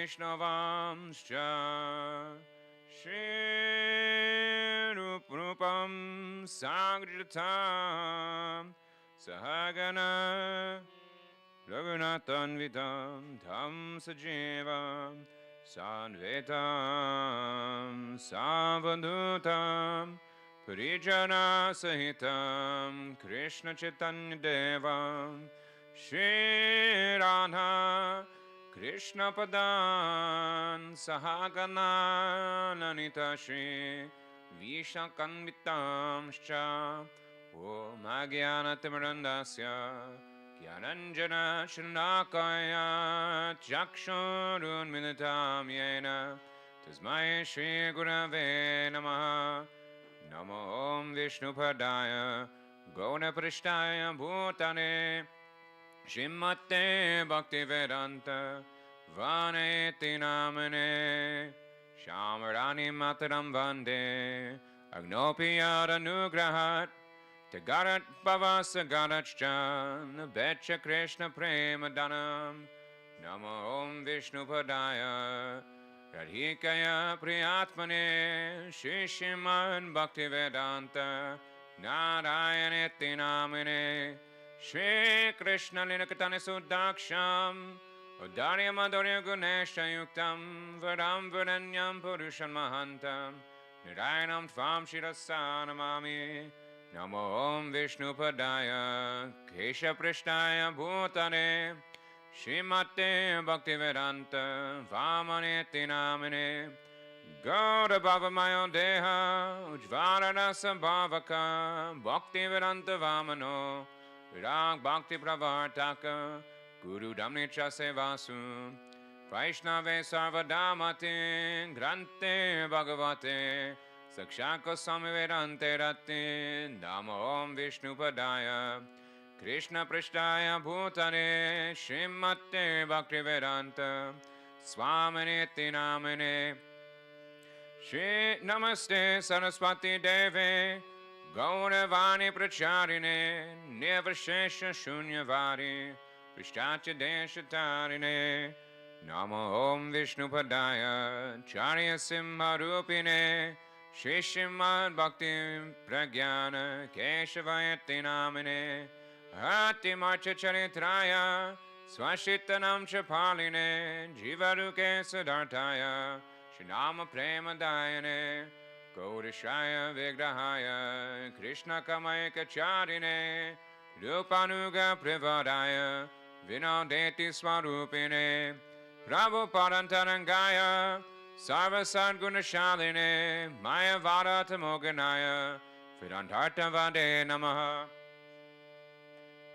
वैष्णवांश्च श्रीरूपं साग्रजां सहगना रघुनाथान्वितं तं सजीवं सान्वेतं सावधूतं परिजनसहितं कृष्णचैतन्यदेवं श्रीराधा कृष्णपदान् सहगना ललिता श्री विशाखान्वितांश्च ॐ अज्ञानतिमिरन्दस्य ज्ञानञ्जनशलाकया चक्षुरुन्मिलितं येन तस्मै श्रीगुरवे नमः। नमो ॐ विष्णुपदाय गौणपृष्ठाय भूतले श्रीमते भक्तिवेदान्त वानेति नामने श्यामराणि मातरं वन्दे अग्नोऽपि यदनुग्रहात् Tagarat Bhavasa Gadachchan Betcha Krishna Premadhanam Namo Om Vishnu Padaya Radhikaya Priyatmane Shishiman Bhakti Vedanta Narayane Namine Shri Krishna Linakatane Sudaksham Udarya Madhurya Gunesha Yuktam Vadam Vadanyam Purushan Mahantam Nirayanam Tvam Shirasanamami Namo Om Vishnupadaya Keshaprashtaya Bhutane Srimate Bhaktivedanta Vamaneti Namine Gauda Bhavamayo Deha Ujvararasa Bhavaka Bhaktivedanta Vamano Virag Bhakti Pravartaka Guru Damnicha Sevasu Vaishnave Sarvadamati Grante Bhagavate Sakshako Samivedante Rati Namo Om Vishnupadaya Krishna Prishtaya Bhutane Srimate Bhaktivedanta Swaminiti Namine Shri Namaste Saraswati Deve Gauravani Pracharine Nirvashesha Shunyavari Prishtacha Deshatarine Namo Om Vishnupadaya Charya Simharupine Shri Srimad Bhakti Pragyana Keshavayati Namine Hati Marcha Charitraya Swashitanam Chapaline Jivaruke Siddharthaya Srinama Prema Dayane Gaurishaya Vigrahaya Krishna Kamaika Charine Rupanuga Privadaya Vinodeti Swarupine Prabhupadantarangaya Sarva Sadgunashaline Mayavada Tamoganaya Fidantarta Vade Namaha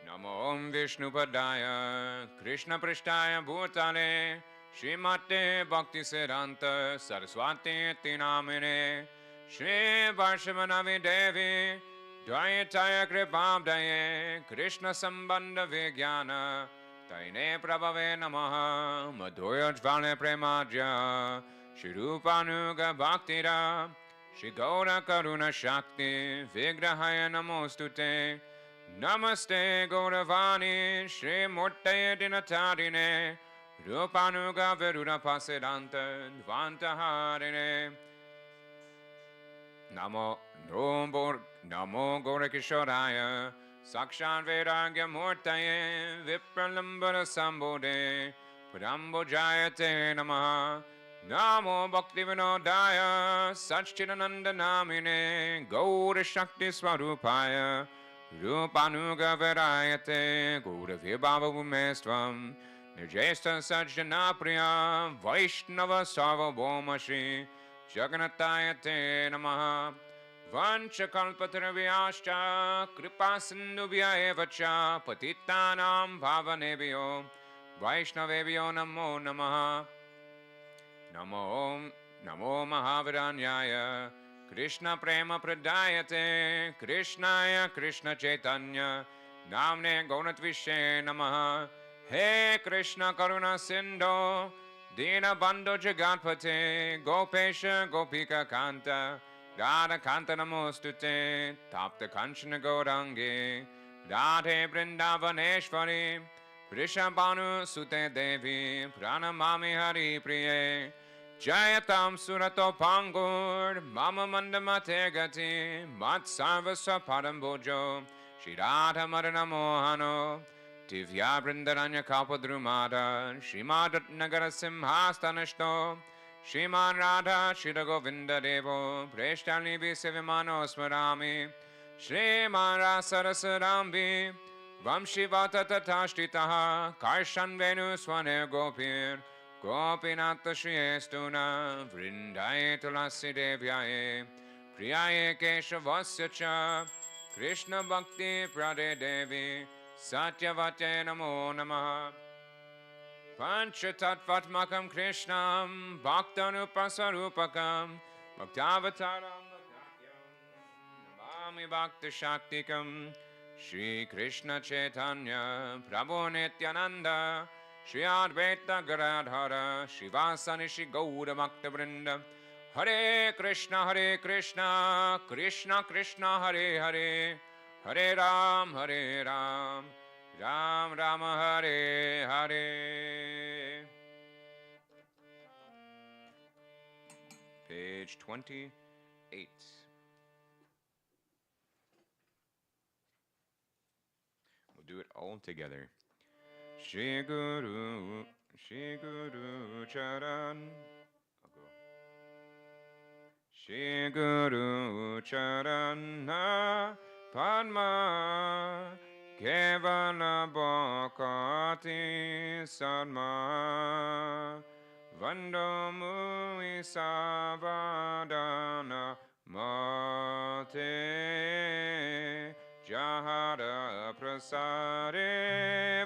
Namo Om Vishnupadaya Krishna Prishtaya Bhutale Srimate Bhakti Siddhanta Saraswati Tinamine Shri Varshavanavi Devi Dvayataya Kripabdaye Krishna Sambandha Vigyana Taine Prabhave Namaha Madhurya Jvale Premadya Shri Rupanuga Bhaktira Shri Gaura Karuna Shakti Vigrahaya Namostute Namaste Gauravani Shri Murtaye Dinatarine Rupanuga Veruda Pasidanta Dvantaharine Namo Gaurakishoraya Sakshan Vedagya Murtaye Vipralambara Sambode Pudambojayate Namaha Namo Bhakti Vinodaya Satchidananda Namine Gaura Shakti Swarupaya Rupanuga Vedayate Gaura Vibhava Vumestvam Nirjesta Sajjana Priya Vaishnava Sarvabhoma Shri Jagannathayate Namaha Vanchakalpatarvyascha Kripasindubhya evacha Patitanam Bhavanebhyo Vaishnavebhyo Namo Namaha Namo Mahaviranyaya Krishna Prema Pradayate Krishnaya Krishna Chaitanya Namne Gaunatvishe Namaha He Krishna Karuna Sindho Dina Bandho Jagatpate Gopesha Gopika Kanta Radha Kanta Namostute Tapta Kanchana Gaurangi Radhe Vrindavaneshwari Vrishabhanu Sute Devi Pranamami Hari Priye Jayatam Surato Pangur Mama Mandamate Gati Matsarvasa Padambojo Shirata Madana Mohano Divya Brindaranya Kalpadrumada Shrimadat Nagara Simhastanashto Shriman Radha Shira Govinda Devo Preshtani Visivimano Smarami Shriman Rasarasarambi Vamshivata Tatashtritaha Karshan Venu Swane Gopir Gopinata Shriestuna Vrindaye Tulasi Devyaye Priyaye Keshavasya Cha Krishna Bhakti Prade Devi Satyavate Namo Namaha Panchatattvatmakam Krishnam Bhaktanupasarupakam Bhaktavataram Namami Bhakti Shaktikam Shri Krishna Chaitanya Prabhu Nityananda Shri Advaita Gadadhara Shivasani Shri Gaura Bhakta Vrinda Hare Krishna Krishna Krishna Hare Hare Hare Ram Ram Rama Hare Hare. Page 28. We'll do it all together. Shri Guru Charan. I'll go. Shri Guru Charana Padma Kevala Bhakati Sadma Vando Mui Savadana Mate Jahara Prasare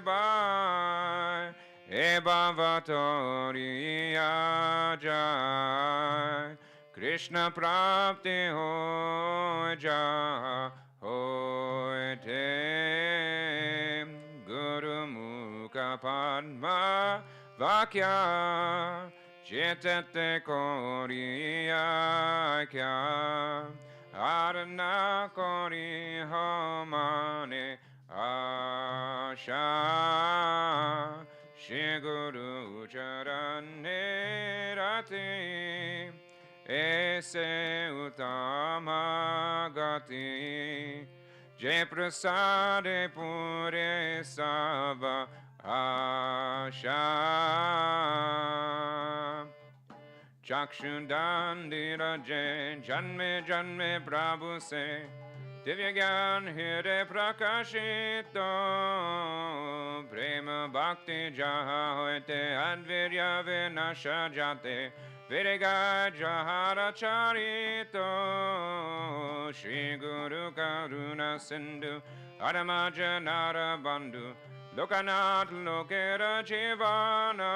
Bhai Ebhavatori Ajay Krishna Prapti Ho Jah Hoite Guru Mukha Padma Vakya Jetete Koriya Kya Arana Kori Homane Asha Shri Guru Charane Rati Ese Uttama Gati Jai Prasade Pure Sava Asha Chakshundandira Jai Janme Janme Prabhu Se Divya Gyan Hire Prakashito Prema Bhakti Jaha Hoite Advirya Vinasha Jate Viriga Jahara Charito Shri Guru Karuna Sindhu Adamaja Nara Bandhu Lokanat Lokera Jivana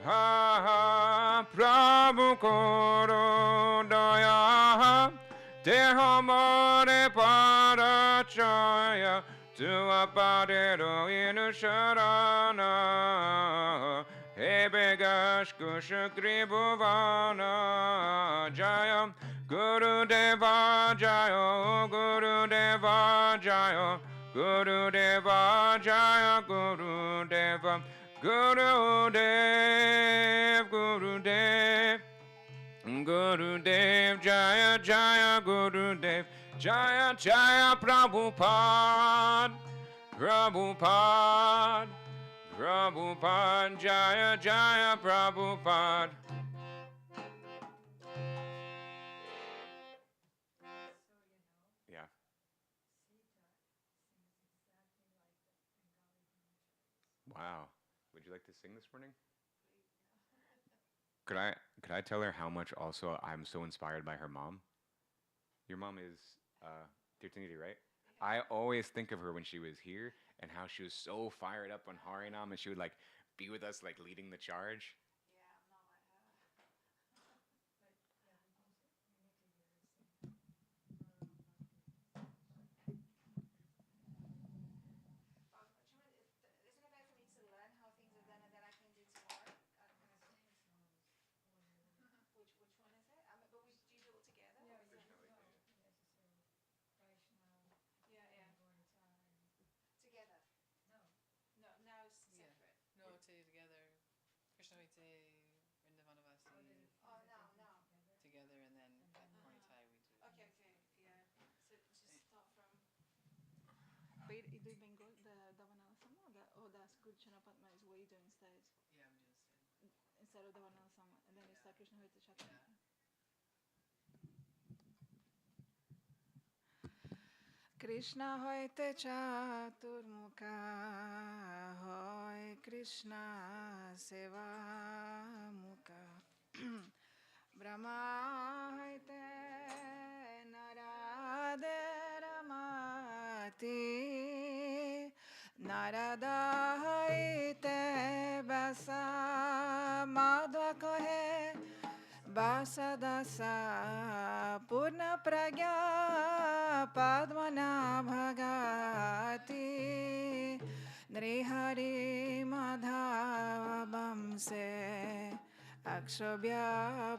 Ha ha Prabhu Koro Daya Te Hamare Parachaya Tua Padero Inusharana He Begash Kushakri Bhuvana Jaya Guru Deva Jaya Guru Deva Jaya Guru Deva Jaya Guru Deva Guru Dev Guru Dev Guru Dev Jaya Jaya Guru Dev Jaya Jaya Prabhupada Prabhupada Prabhupada Jaya Jaya Prabhupada. Yeah. Wow. Would you like to sing this morning? Could I tell her how much also I'm so inspired by her mom? Your mom is Tirthanidhi, right? I always think of her when she was here and how she was so fired up on Harinam and she would like be with us like leading the charge. say together, Krishna Hoite, Vrindavanavasi together, and then at Ponytai we do. Okay, yeah. So just start from. Wait, you do Bengal, the Davanala Sama, or that's Good Chanapadma is what you do instead? Yeah, I'm doing Instead of Davanala Sama, and then you start Krishna Hoite Chaturmukha. Yeah. Krishna hoite chaturmukha, hoy Krishna seva mukha. Brahma hoite naraderamati, narada hoite basa madhva kohe. Vasadasa Purna Pragya Padmana Bhagati Nrihari Madhava Bamse Akshobhya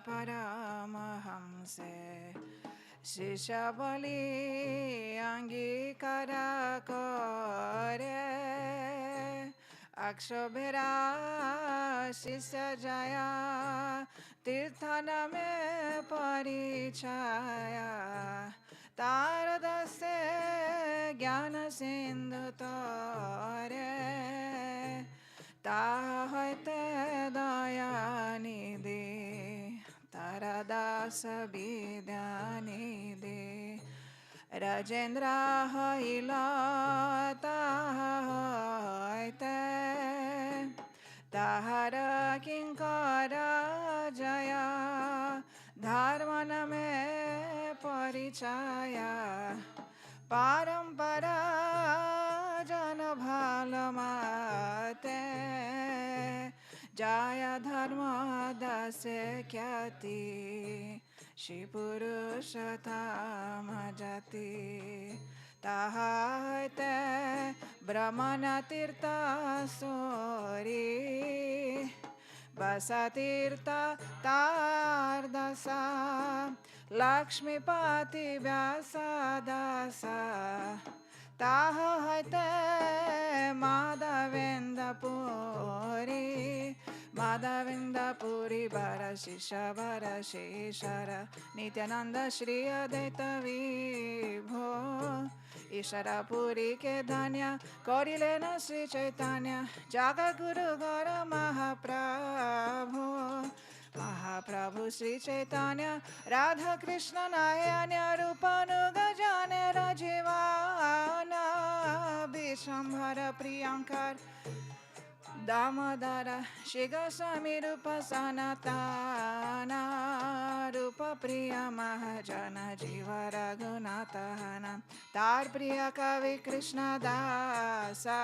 Paramahamse Shishabali Angikara Kore Akshobhera Shisha Jaya Tirthana me parichaya Taradase Jnana Sindhu tare Tahoite Dayanidhi Taradasa Vidyanidhi Rajendra Haila Tahoite Tahara Kinkara Jaya Dharmana me parichaya Parampara Jana Bhalamate Jaya Dharma Dase Kyati Shri Purushottama Jati Tahaite Brahmana Tirtha Sori Vasatirtha Tardasa Lakshmipati Vyasadasa Tahaite Madhavendra Puri Madhavinda Puri Bara Shisha Bara Shishara Nityananda Shri Advaita Vibho Ishara Puri Ke Dhanya Korilena Sri Chaitanya Jaga Guru Gora Mahaprabhu Mahaprabhu Sri Chaitanya Radha Krishna Nayanya Rupanuga Jane Rajivana Vishambhara Priyankar Damadara Shiga Swami Rupa Sanatana Rupa Priya Mahajana Jiva Raghunatahana Tar Priya Kavi Krishna Dasa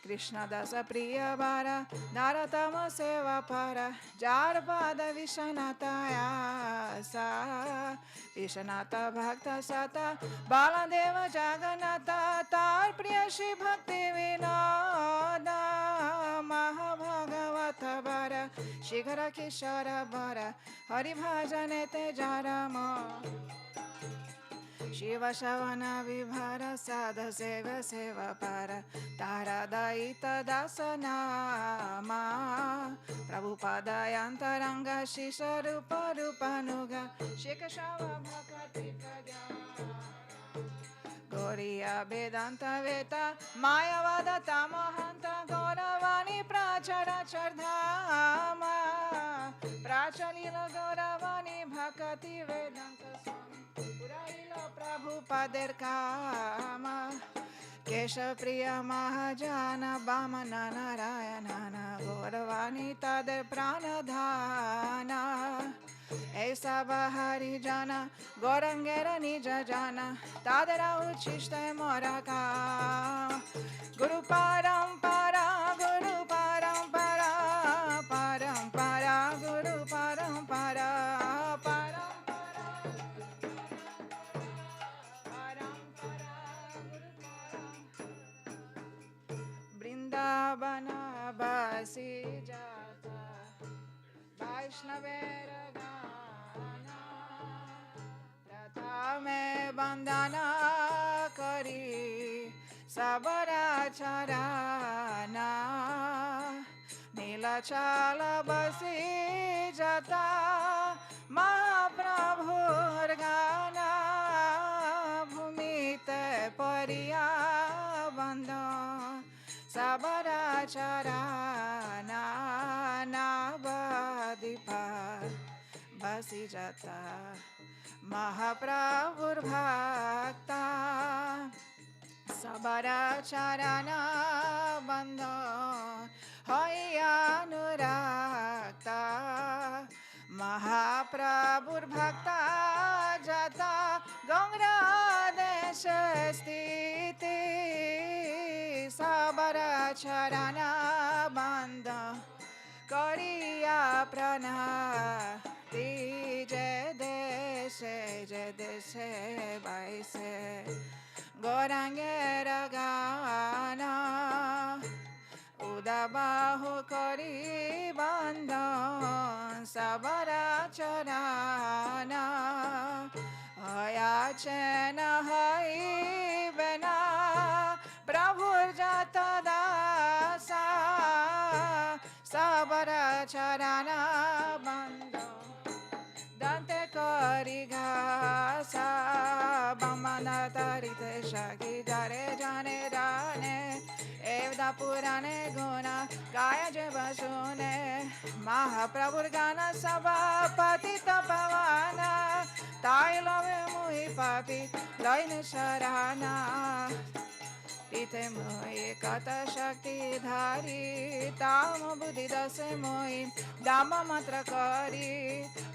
Krishna Dasa Priya Bara Naratama Seva Para Jar Pada Vishanataya Sa Vishanata Bhakta Sata Baladeva Jagannatha Tar Priya Shri Bhakti Vinoda Mahabhagavata Bara Shikhara Kishara Bara Hari Bhajane Te Jarama Shiva Shavana Vibhara Sadha Seva Seva Para Tara Daita Dasanama Prabhupada Yantaranga Shisha Rupa Rupanuga Shikashava Bhakati Pragya Goriya Vedanta Veta Mayavada Tamahanta Gauravani Prachara Chardhama Prachalila Gauravani Bhakati Vedanta Swami Puraila Prabhupader Kama Kesha Priya Mahajana Bhamana Narayanana Gauravani Tader Pranadhana Aisa Bahari Jana Gorangera Nija Jana Tadara Uchishta Moraka Guru Parampara Guru Parampara Parampara Guru Parampara Vrindavana Basi Jata Vaishnavera Gana Ratha me bandana kari Sabara charana চাল বসি যতা মহাপ্রভুর গান ভূমিতে পরিয়া বন্ধ সবর চরণ নবদ্বীপ বসি যতা মহাপ্রভুর ভক্ত সবর চরণ বন্ধ হইয়ানুরাক্ত মহাপ্রভুর ভক্ত যতা গঙ্গা দেশ স্থিতি সবর চরণ বন্ধ করিয়া প্রণতি যে দেশে বাইসে গৌরাঙ্গের গান উদাবাহু করি বন্ধন সবর চরণ হয়াছেন হইবে না প্রভুর যত দাসা সবর চরণ বন্ধ দন্তে করি ঘাসা বামন তরিতে সখী জরে জানে রানে एवदा पुराणे गुना गाय जब सुने महाप्रभुर गान सभा पतित पवन ताई लवे मुहि पापी लैन शरणा तीते मोहि कत शक्ति धारी ताम बुद्धि दसे मोहि दाम मात्र करी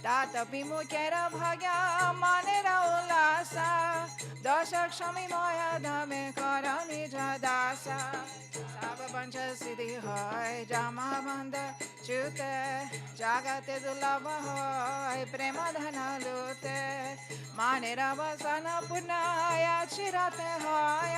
तात विमुखेर भाग्य मानेर उल्लासा दश क्षमी मया धमे कर निज दासा सब पंच सिद्धि হয় জামা বন্ধ চুতে জাগতে দুর্লভ হয় প্রেম ধন লুতে মানের অবসান পুনায় চিরতে হয়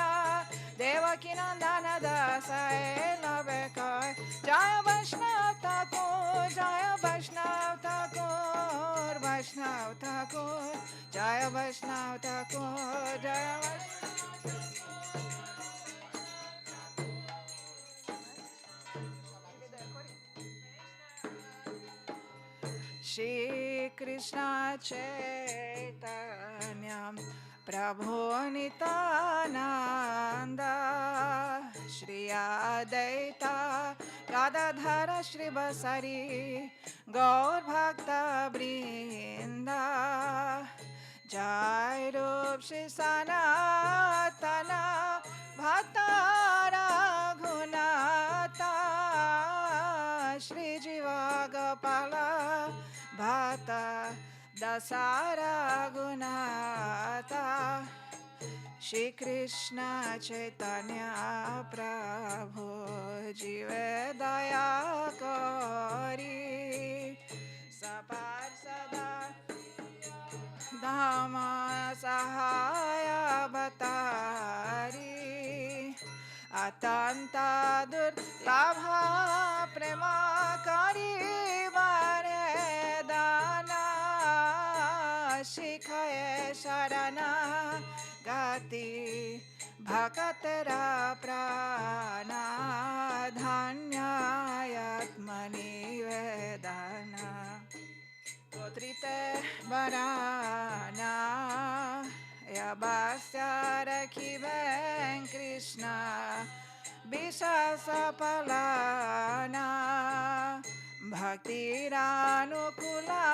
দেবকী নন্দন দাসায় লবে কয় জয় বৈষ্ণব ঠাকুর জয় বৈষ্ণব ঠাকুর বৈষ্ণব ঠাকুর জয় বৈষ্ণব ঠাকুর জয় Shri Krishna Chaitanya Prabhu Nityananda Shri Adaita Gadadhara Shri Basari Gaur Bhakta Brinda Jai Rup Shri Sanatana Bhakta Raghunata Shri Jiva Gopala Bhata Dasara Gunata Shri Krishna Chaitanya Prabhu Jive Daya Kori Sapar Sada Dhamma Sahaya Batari Atanta Durlabha Prema Kari Vare Dana Shikhaye Sharana Gati Bhakatera Prana Dhanyayatmani Vedana Kotrite Varana Yabasya Rakhiven Krishna Visasapalana Bhakti Ranukula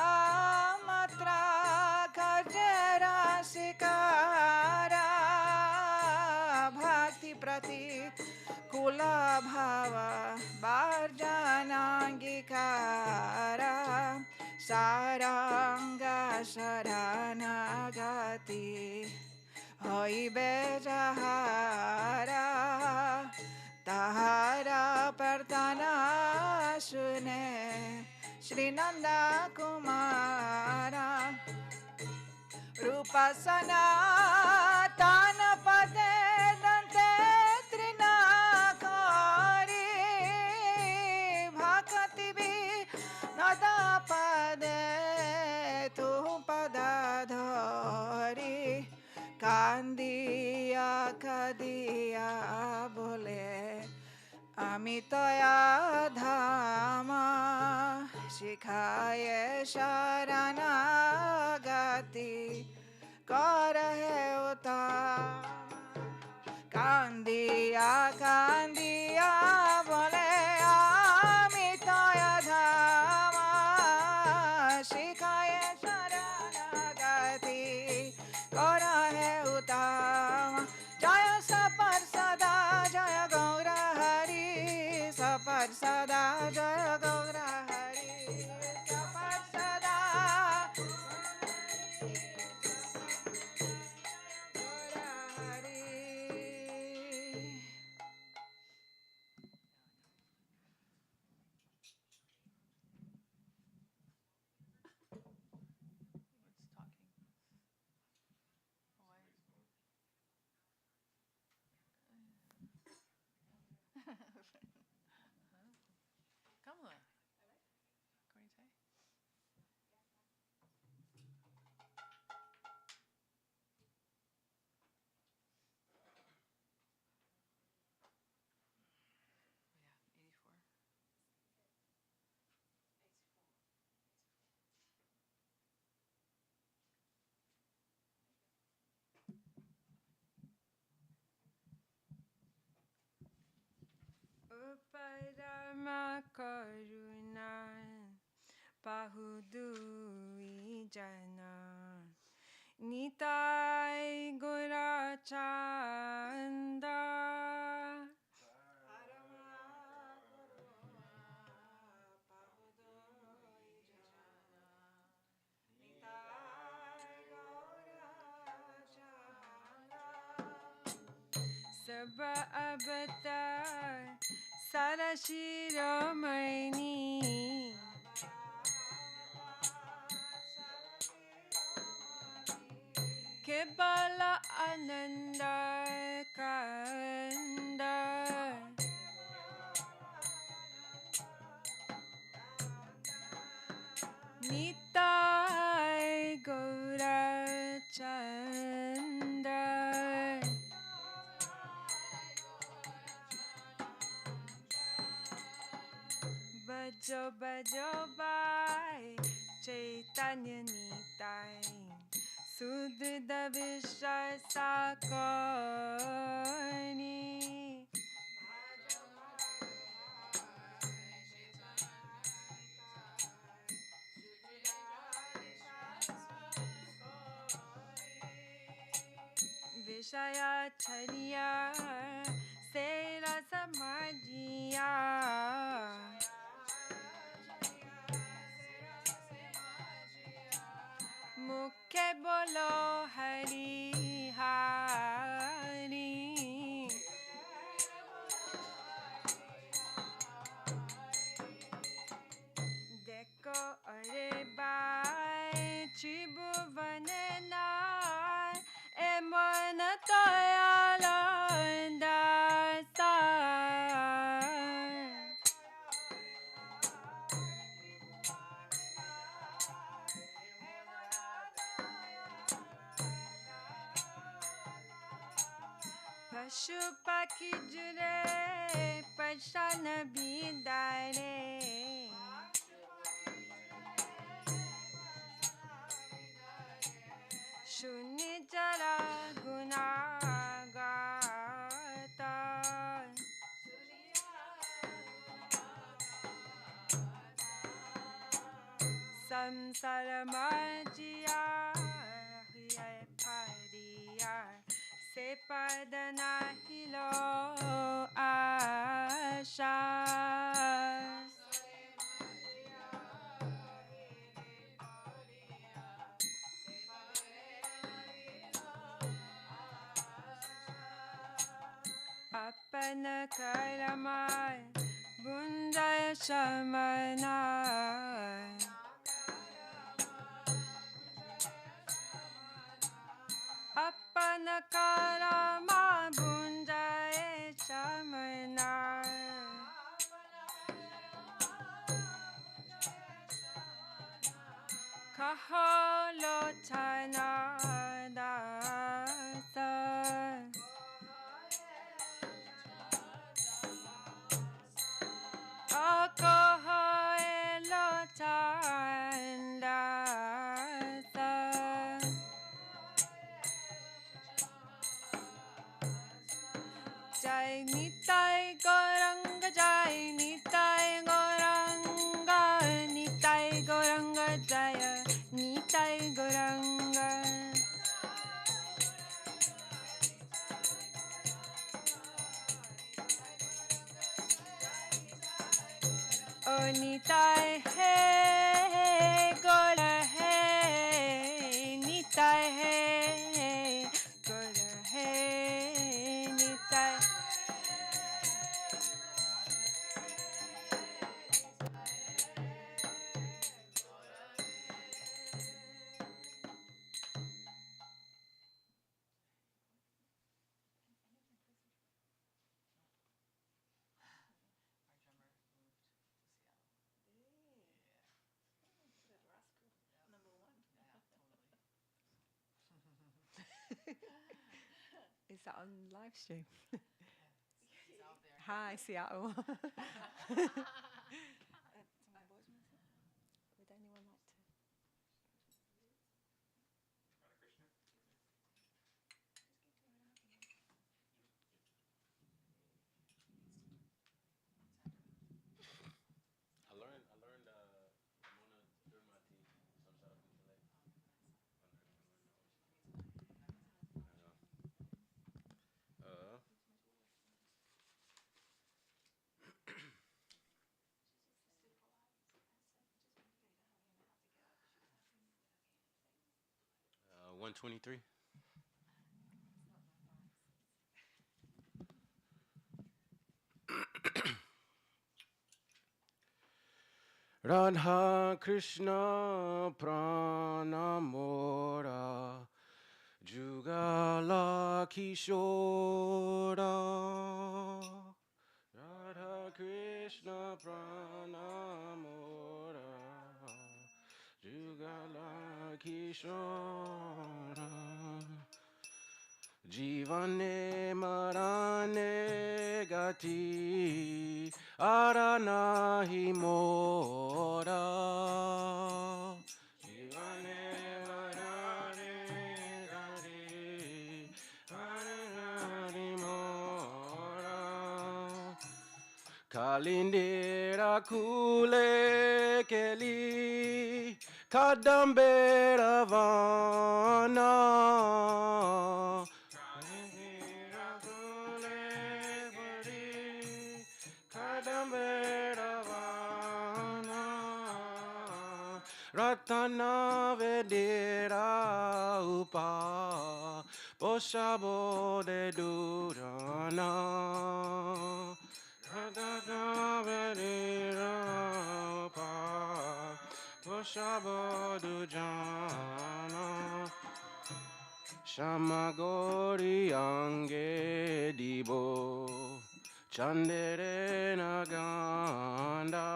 Matra Kajera Sikara Bhakti Prati Kula Bhava Varjanangikara Saranga Sharanagati Hoibe Jahara Tahara Partana Sune Shri Nanda Kumara Rupasana Tanapade Dante Trinakari Bhakati Bi Nadapade Tu Padadhari Kandiya Kadiya Bole Ami Amitaya Dhamma Shikhaye Sharanagati Karahe Uttama Kandiya Kandiya Bole Amitaya Dhamma Shikhaye Sharanagati Karahe Uttama Jaya Sapar Sada Jaya Gaura Hari Sapar Sada Jaya Gaura Hari Sapar Sada Gaura Hari. What's talking? Why? Kamala. According to yeah, 84. Uparama karuna pahudui jana nitai gura chanda Sabha avatar Sarashiromani Kebala Ananda Kanda Nitai Gaura Chanda Bajo Bajo Bai Chaitanya Nitai Sudrida Vishai Sakarni Vishaya Chariya Sera Samajiya Mukhe Bolo Hari Hari Deko Are Bai Tribhuvane Nai Emana Toyala Dasai Pashupaki Jure Pashana Bidare Shunijara Gunagata Samsara Majiya Hiya Padiya Sepadana Hilo Asha Apana Karamai Bundaya Shamana Apana Karama Bundaya Shamana Kaholo Tanadasa Nitai Hey, Gola Hey, Nitai Hey, Gola Hey, Nitai. Our drummer moved to Seattle. Number one. Yeah, totally. Is that on live stream? He's out there. Hi, Seattle. Some voice message. Would anyone like to? I learned Mona Durmati, some sort of ukulele. Uh, 123. Radha Krishna Pranamora Jugala Kishora Radha Krishna Pranamora Jugala Kishora Jivane Marane Gati Aranahi Mora Jivane Marane Gati Aranahi Mora Kalindera Kule Keli Kadambera Vana Ratana Vedera Upa Boshabo de Durana Ratana Vedera Upa Boshabo Dujana Shamagori Ange Dibo Chandere Naganda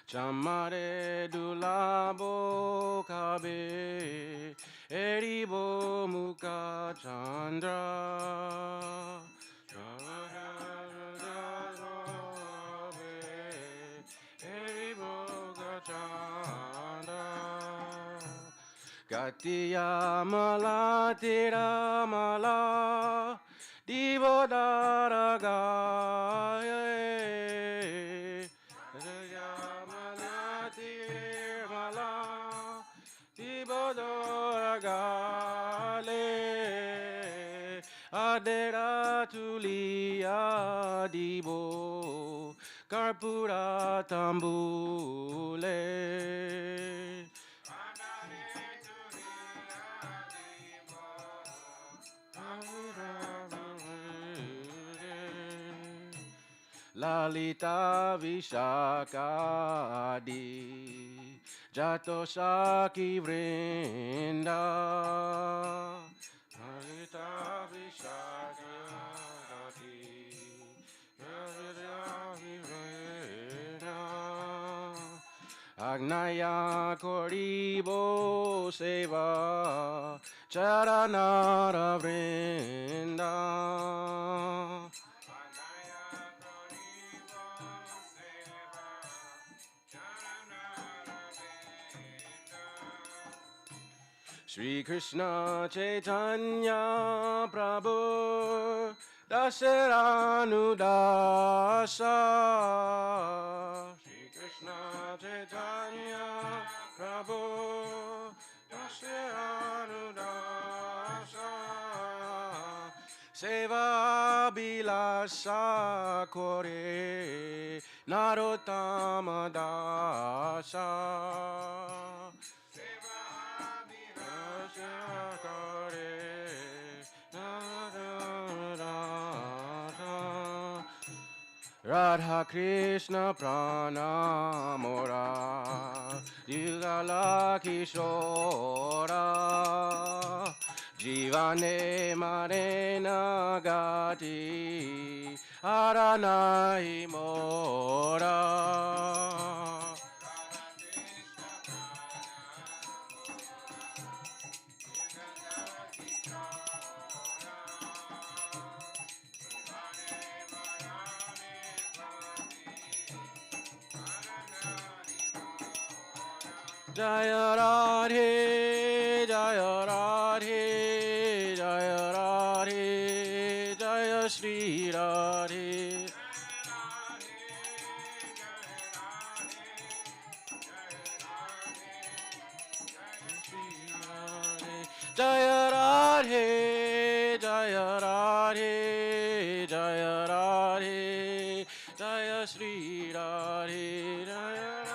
Chamare Dulabo Kabe Eribo Muka Chandra Gatiya mala tira mala Divo daragaye Gatiya mala tira mala Divo daragale Adera tulia divo Karpura tambule Lalita Vishakadi Jato Saki Vrinda Lalita Vishakadi Jato Vrinda Agnaya Koribo Seva Charanara Vrinda Shri Krishna Chaitanya Prabhu Dasaranu Dasa Shri Krishna Chaitanya Prabhu Dasaranu Seva bilasa kore Narottama dasa. Seva bilasa kore Narottama dasa. Radha Krishna Pranamora Yugala Kishora Jivane Marena Gati Aranai Mora. Jaya Radhe, Jaya Radhe, Jaya Radhe, Jaya Shri Radhe. Jaya Radhe, Jaya Radhe, Jaya Radhe, Jaya Shri Radhe, Jaya Radhe.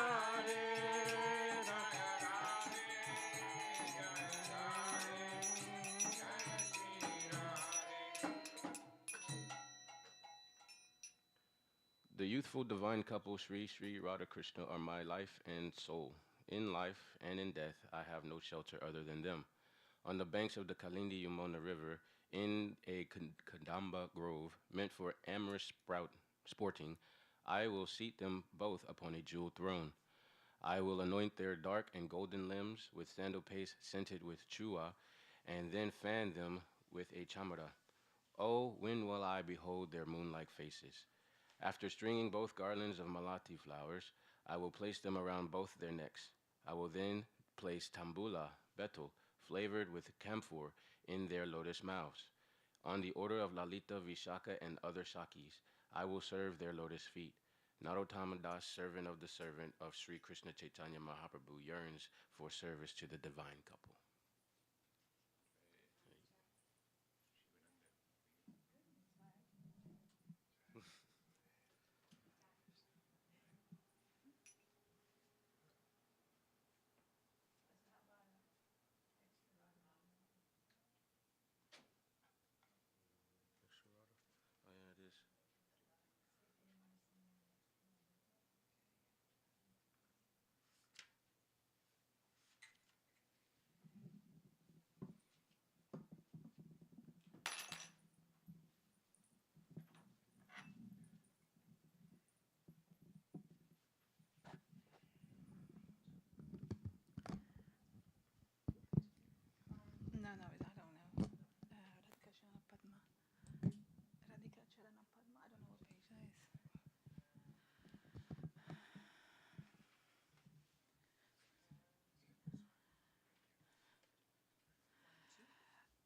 The youthful divine couple Sri Sri Radhakrishna are my life and soul. In life and in death, I have no shelter other than them. On the banks of the Kalindi Yamuna River, in a Kadamba grove meant for amorous sporting, I will seat them both upon a jeweled throne. I will anoint their dark and golden limbs with sandal paste scented with chua, and then fan them with a chamara. Oh, when will I behold their moon-like faces? After stringing both garlands of malati flowers, I will place them around both their necks. I will then place tambula, betel, flavored with camphor, in their lotus mouths. On the order of Lalita, Vishaka, and other Shakis, I will serve their lotus feet. Narottama Das, servant of Sri Krishna Chaitanya Mahaprabhu, yearns for service to the divine couple. Oh yeah, it is. No, no, I don't know. Radhika Charana Padma. Radhika Charana Padma. I don't know what page that is.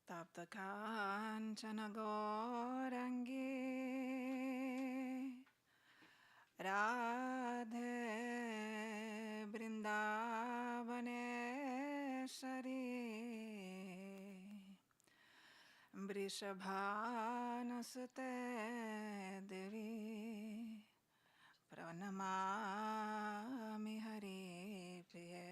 Tapta Kanchana Gaurangi Radhe Brindavaneshwari Vrishabhanasute Devi Pranamami Hari Priye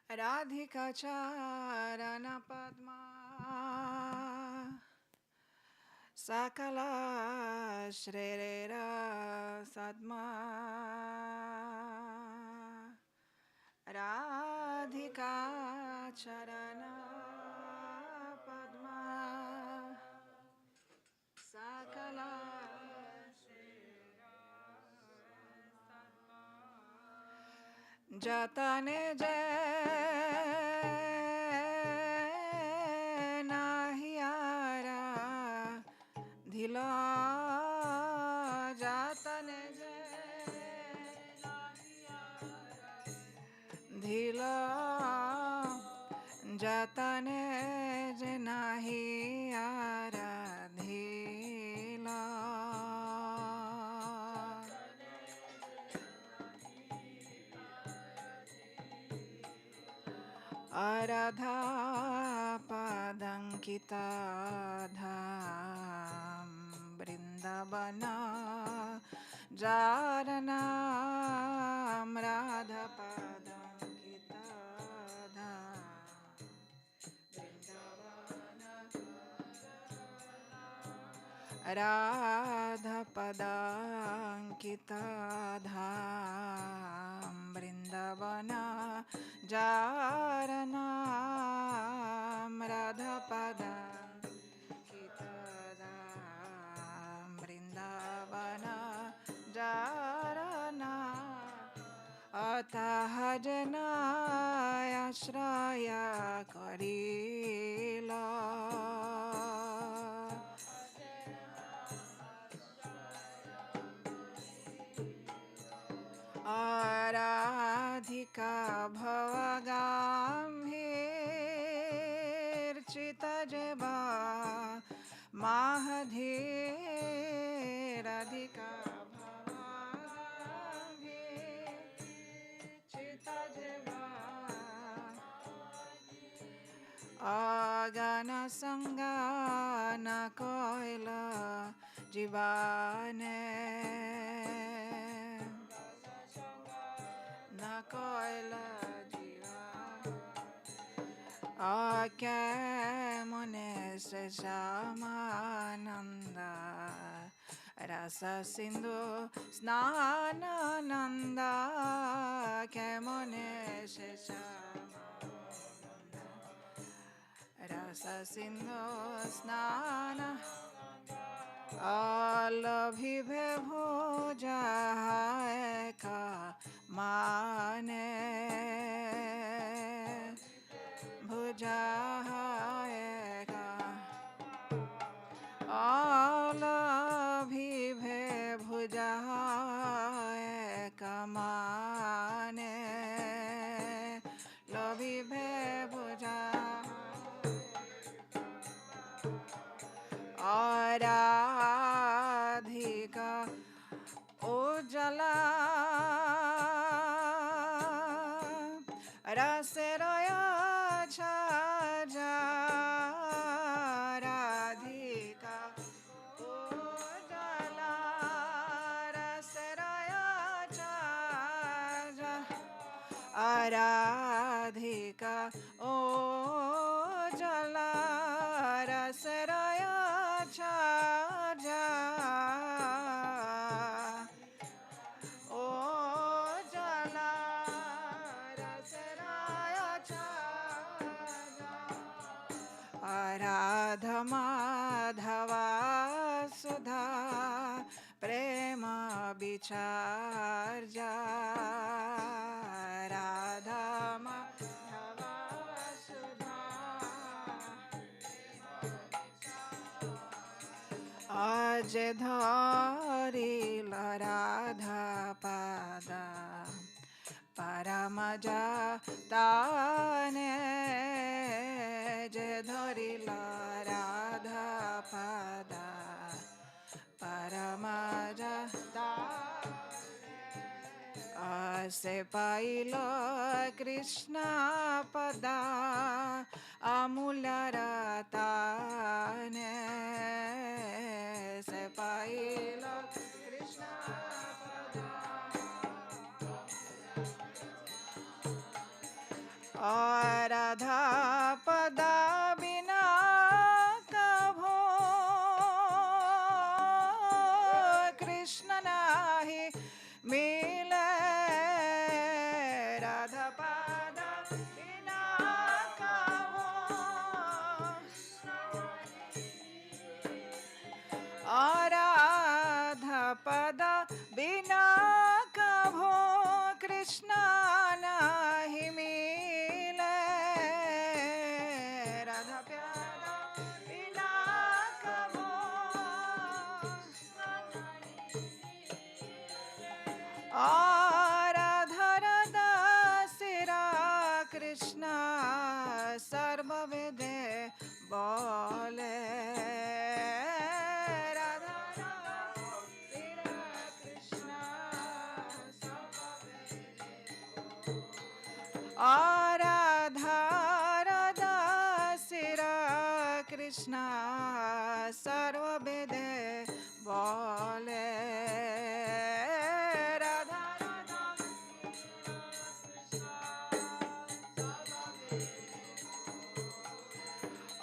Radhika Charana Padma Sakala Shrera Sadma Radhika Charana Padma Sakala Jatane Jai Nahiara Dhila Jatane Jai Dhila Jatane Jai Nahiara Dhila Aradha पदङ्किताधाम बृन्दावना जारनाम Radha राधापदाङ्किताधाम बृन्दावना जारनाम राधापदाङ्किताधाम बृन्दावना जारना अतः जनायाश्रय करिला आराधिका भवगाम्भीर्चितजबा माहधीराधिका भवगाम्भीर्चितजबा आगन संगान कोइला जीवाने कोयला जीवा आके मने से श्यामानंद रस सिंधु स्नानानंद के मने से श्यामानंद रस सिंधु स्नान अलभिभे भोजा का माने भुजाएगा अलभिभे भुजाएगा माने लभिभे भुजा आराधिका उजला रसरया छाजा राधिका उजला रसरया छाजा आराधिका उजला रसरया छाजा राधा माधवा सुधा प्रेम विचार जा राधा माधवा सुधा आज धरिल राधा पादा परम जाताने जे धरिल राधा पादा परम जाताने से पाइल कृष्ण पदा अमूल रताने से पाइल कृष्ण राधा पदा बिना कभो कृष्ण नाही मिले राधा पदा बिना कभो राधा पदा बिना कभो कृष्ण नाही मिले राधा प्यारा बिना कभो राधा राधा सिरा कृष्ण सर्ववेदे बोले Radha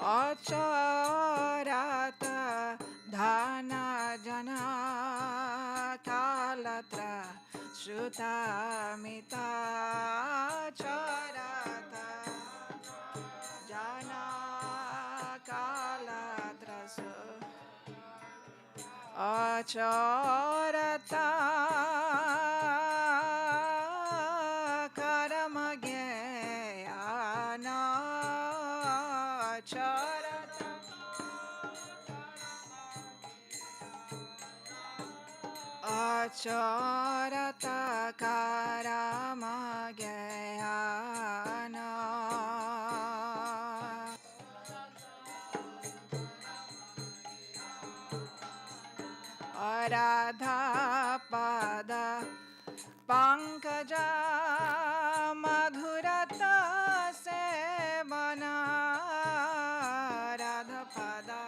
Acharata dhana jana kalatra Shrutamita charata jana kalatra Acharata karamagayana Acharata Acharata karamagayana Radha pada pankaja madhurata sevana Radha pada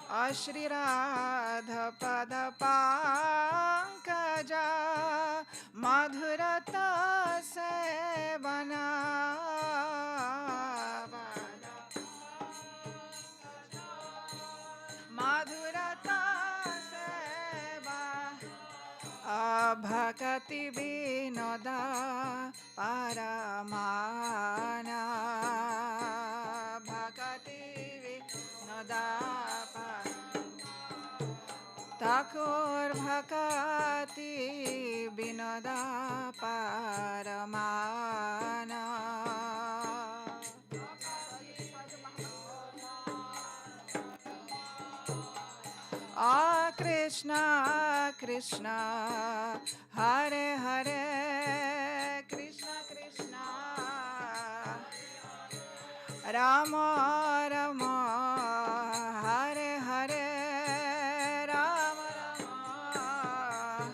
Ashri Radha pada pankaja madhurata sevana madhurata seva abhakati vinoda paramana bhakati vinoda Thakur bhakati vinoda paramana Krishna Krishna Hare Hare Krishna Krishna Rama Rama Hare Hare Rama Rama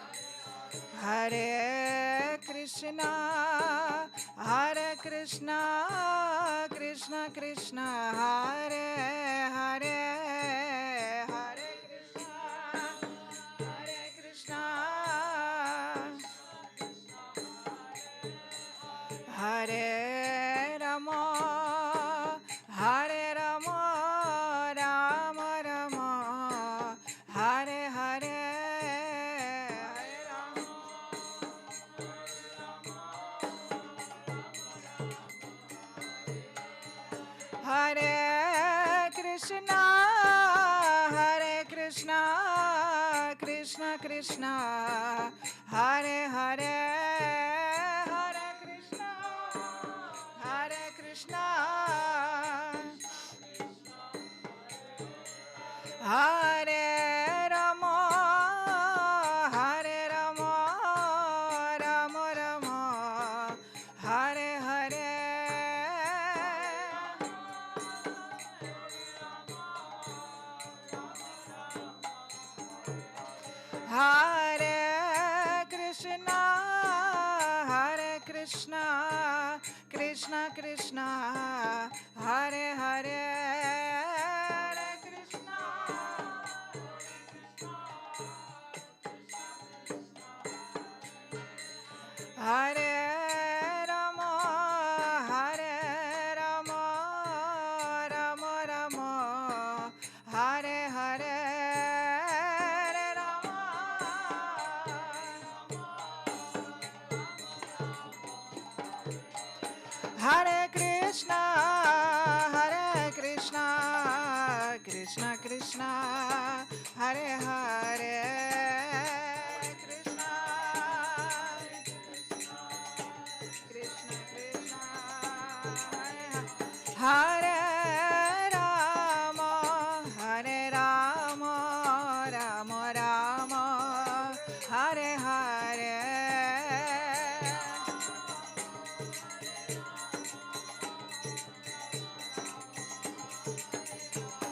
Hare Krishna Krishna Krishna Hare Hare Hare Rama, Hare Rama, Rama Rama, Hare Hare, Hare Rama, Hare Krishna, Krishna Krishna, Hare Hare. Hare Rama, Hare Rama, Rama Rama, Hare Hare. Hare Krishna, Krishna Krishna, Hare Hare. Hare Rama, Hare Rama, Rama Rama, Hare Hare, Hare Rama. Hare Krishna, Krishna Krishna, Hare Hare. Hare Rama, Hare Rama, Rama Rama, Hare Hare.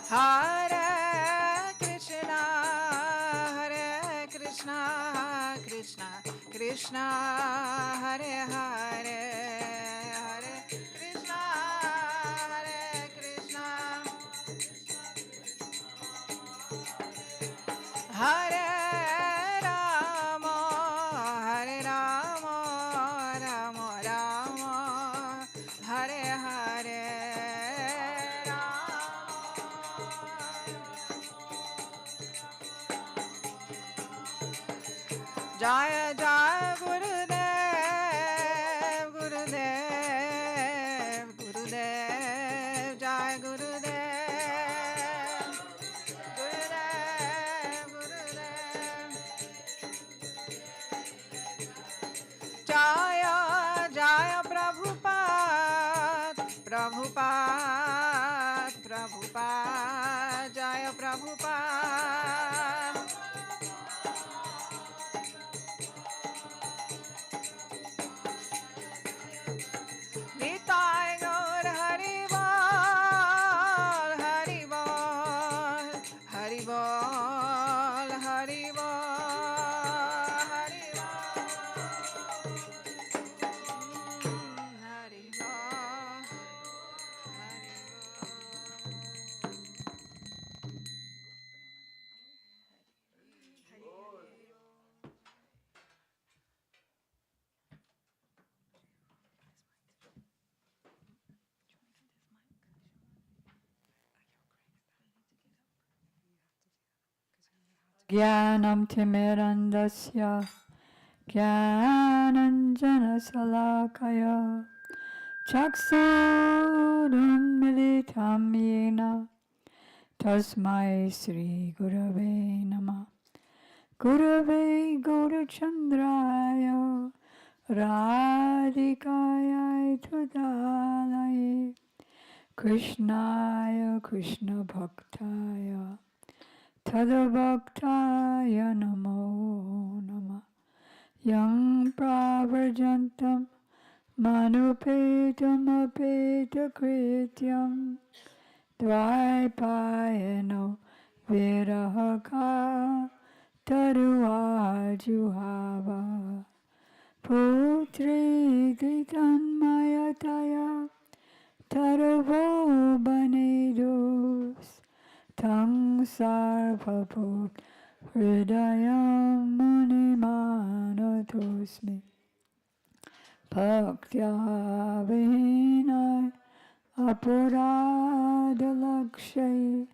Hare Krishna, Krishna Krishna, Hare Hare. Hare Rama, Jaya Jaya Gurudev, Gurudev, Gurudev, Jaya Gurudev, Gurudev, Gurudev. Jaya Jaya Prabhupada, Prabhupada, Prabhupada, Jaya Prabhupada. Nitai Gaur Hari Bol, Hari Bol, Hari Bol, Hari Bol, Hari Bol. Hari Bol, Hari Jnanam Timirandasya Jnananjana Salakaya Chaksurunmilitam Yena Tasmai Sri Gurave Namah Gurave Gaurachandraya Radhikaya Tudalaye Krishnaya Krishna Bhaktaya Tadavaktaya Namo Namah Yang Pravarjantam Manupetam Apeta Krityam Dvaipayano Virahaka Taruajuhava Putri Titanmayataya Taravo Banedos Tang Sarvaput Hridayam Munimanatosmi Bhaktya Vinay Aparadalakshay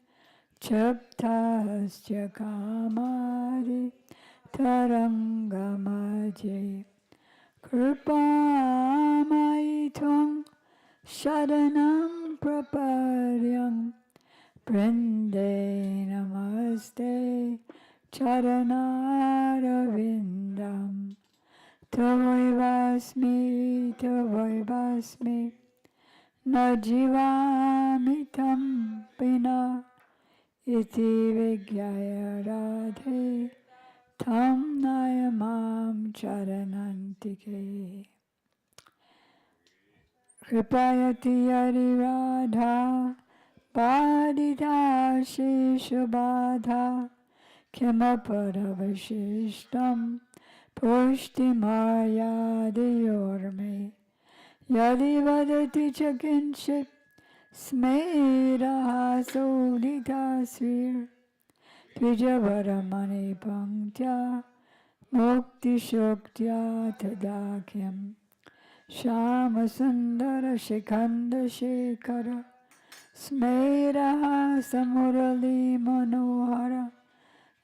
Chaptasya Kamari Tarangamaje Kripamaitam Shadanam Praparyam Brinde Namaste Charanarvindam Tavai Vasmi Najivamitam Pina Iti Vigyaya Radhe Tam Nayamam Charanantike Kripayati Yari Radha Padita Shishabadha Kimaparavashishtam Pushtimayadiyorme Yadi Vadati Chakinship Smeraha Solita Svir Trijavaramani Panktya Mukti Shoktya Tadakyam Shama Sundara Shikhanda Shekhara Smeraha Samurali Manohara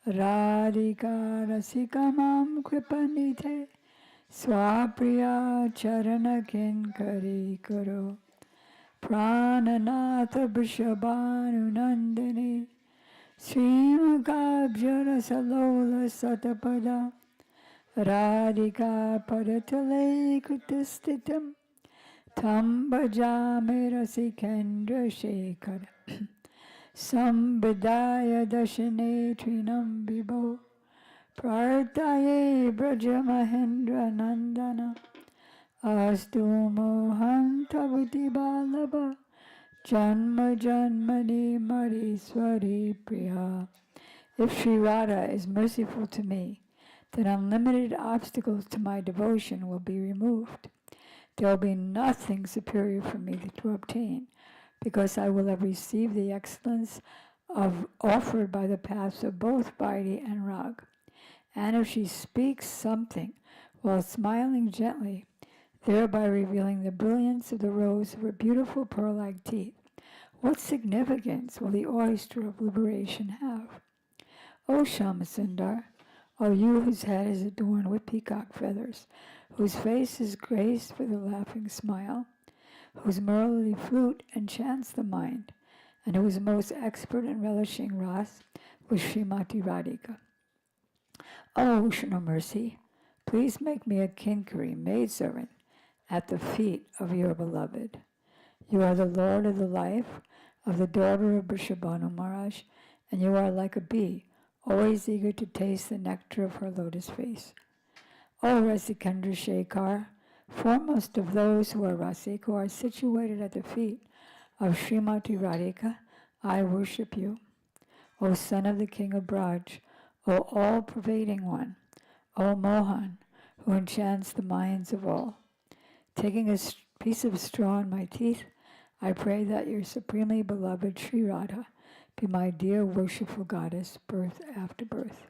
Radhika Rasikamam Kripanite Swapriya Charana Kinkari Karo Prananatha Vrishabhanu Nandini Srimagabjara Salola Satapada Radhika Padatale Kutistitam Tam Bhajami Rasikendra Shekhara Sambhidaya Dashine Trinam Vibho Prartaye Braja Mahendra Nandana Astu Mohantavuti Balaba Janma Janmani Mariswari Priya. If Sri Radha is merciful to me, then unlimited obstacles to my devotion will be removed. There will be nothing superior for me to obtain, because I will have received the excellence offered by the paths of both Vaidhi and Rag. And if she speaks something while smiling gently, thereby revealing the brilliance of the rose of her beautiful pearl-like teeth, what significance will the oyster of liberation have? O Shyamasundar, O you whose head is adorned with peacock feathers, whose face is graced with a laughing smile, whose melody flute enchants the mind, and who is most expert in relishing ras was Srimati Radhika. O ocean of mercy, please make me a kinkari maidservant at the feet of your beloved. You are the Lord of the life of the daughter of Vrishabhanu Maharaj, and you are like a bee, always eager to taste the nectar of her lotus face. O Rasikandra Shekhar, foremost of those who are Rasik, who are situated at the feet of Srimati Radhika, I worship you. O son of the king of Braj, O all-pervading one, O Mohan, who enchants the minds of all. Taking a piece of straw in my teeth, I pray that your supremely beloved Sri Radha be my dear worshipful goddess, birth after birth.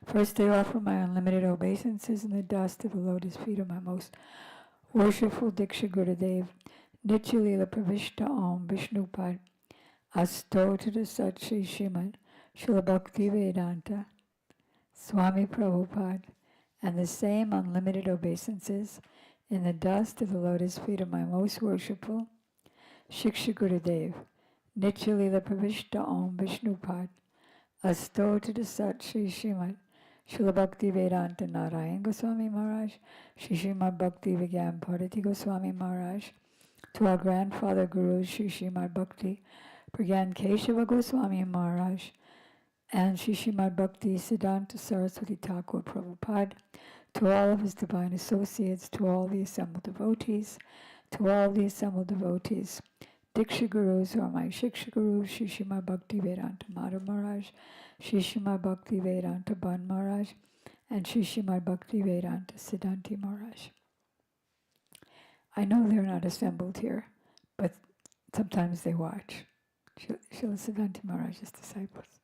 First I offer my unlimited obeisances in the dust of the lotus feet of my most worshipful Diksha Gurudev, Nityalila Pravishta Om Vishnupad, Astotata Sat Shri Srimad Srila Bhakti Vedanta, Swami Prabhupada, and the same unlimited obeisances in the dust of the lotus feet of my most worshipful Shiksha Gurudev, Nityalila Pravishta Om Vishnupad, Astotata Sat Shri Srimad Srila Bhakti Vedanta Narayan Goswami Maharaj, Shri Srimad Bhakti Vigyan Bharati Goswami Maharaj, to our grandfather Guru Shri Srimad Bhakti Pragyan Keshava Goswami Maharaj, and Shri Srimad Bhakti Siddhanta Saraswati Thakur Prabhupada, to all of his divine associates, to all the assembled devotees, Diksha Gurus, who are my Shiksha Gurus, Shri Srimad Bhakti Vedanta Madhav Maharaj, Shri Srimad Bhakti Vedanta Ban Maharaj, and Shri Srimad Bhakti Vedanta Siddhanti Maharaj. I know they're not assembled here, but sometimes they watch. Srila Siddhanti Maharaj's disciples.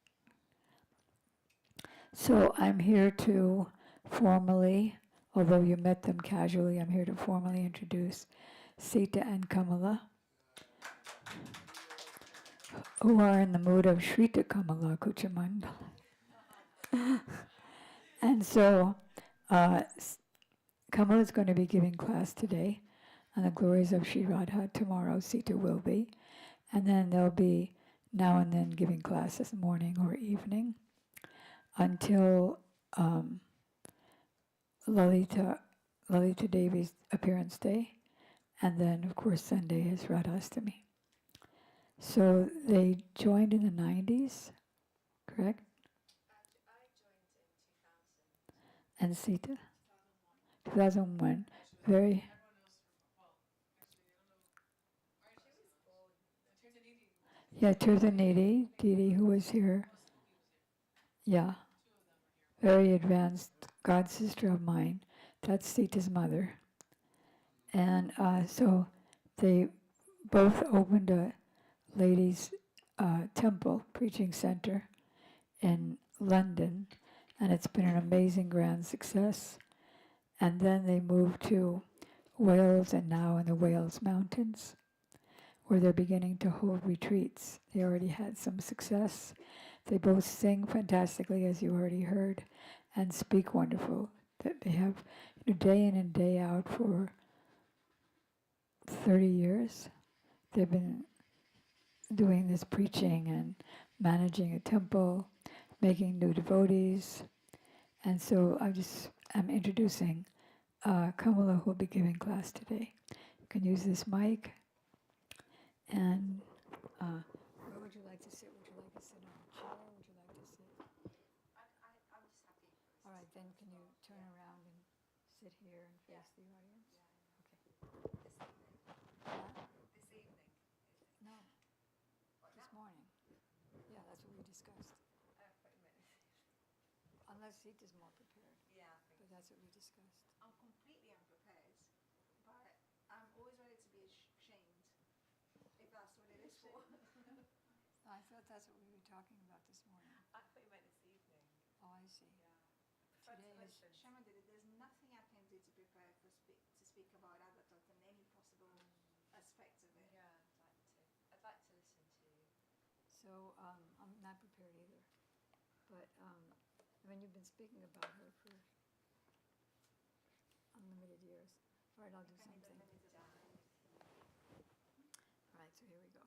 So I'm here to formally, although you met them casually, I'm here to formally introduce Sita and Kamala, who are in the mood of Shrita Kamala Kuchamandala. And so Kamala is going to be giving class today on the glories of Sri Radha. Tomorrow Sita will be. And then they'll be now and then giving classes morning or evening until Lalita Devi's appearance day. And then, of course, Sunday is Radhastami. So they joined in the 90s, correct? And Sita? 2001. Very. Yeah, Tirthanidhi, Didi, who was here. Yeah. Very advanced god sister of mine. That's Sita's mother. And so they both opened a ladies' temple preaching center in London, and it's been an amazing grand success. And then they moved to Wales, and now in the Wales Mountains, where they're beginning to hold retreats. They already had some success. They both sing fantastically, as you already heard, and speak wonderful. That they have day in and day out for 30 years. They've been doing this preaching and managing a temple, making new devotees. And so I'm introducing Kamala, who will be giving class today. You can use this mic. And where would you like to sit? Would you like to sit on a chair? Would you like to sit? I'm just happy. All right, then can you turn around and sit here and face the audience? This evening. No, this morning. Yeah, that's what we discussed. Unless Sita's more prepared, Yeah, but that's what we discussed. I'm completely unprepared, but I'm always ready to be shamed, if that's what it is for. I thought that's what we were talking about this morning. I thought you meant this evening. Oh, I see. Today is, Shama did it. There's nothing I can do to prepare to speak about Radha Talk in any possible aspect of it. Yeah, I'd like to listen to you. so I'm not prepared either. But I mean, you've been speaking about her for unlimited years. All right, I'll do something. All right, so here we go.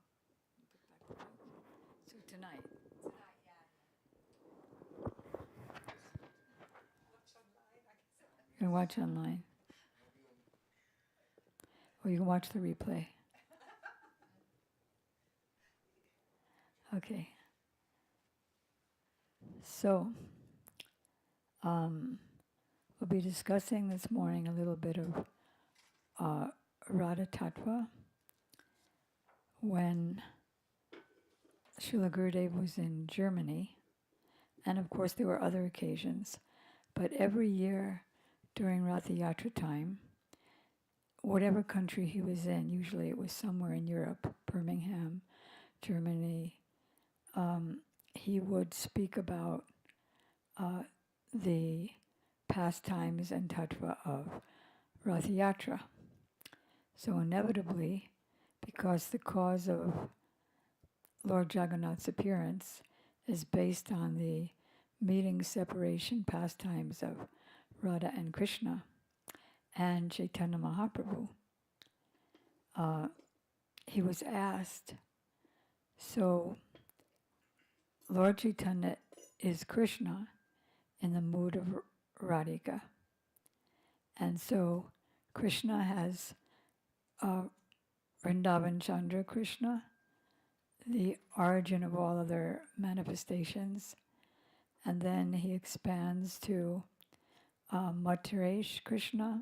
You put back the mic. So tonight. You can watch online. Or you can watch the replay. Okay. So, we'll be discussing this morning a little bit of Radha Tattva. When Srila Gurudev was in Germany, and of course there were other occasions, but every year during Ratha Yatra time, whatever country he was in, usually it was somewhere in Europe, Birmingham, Germany, he would speak about the pastimes and tattva of Ratha Yatra. So inevitably, because the cause of Lord Jagannath's appearance is based on the meeting, separation, pastimes of Radha and Krishna and Chaitanya Mahaprabhu, he was asked, so Lord Chaitanya is Krishna in the mood of Radhika. And so Krishna has Vrindavan Chandra Krishna, the origin of all other manifestations. And then he expands to Matharesh Krishna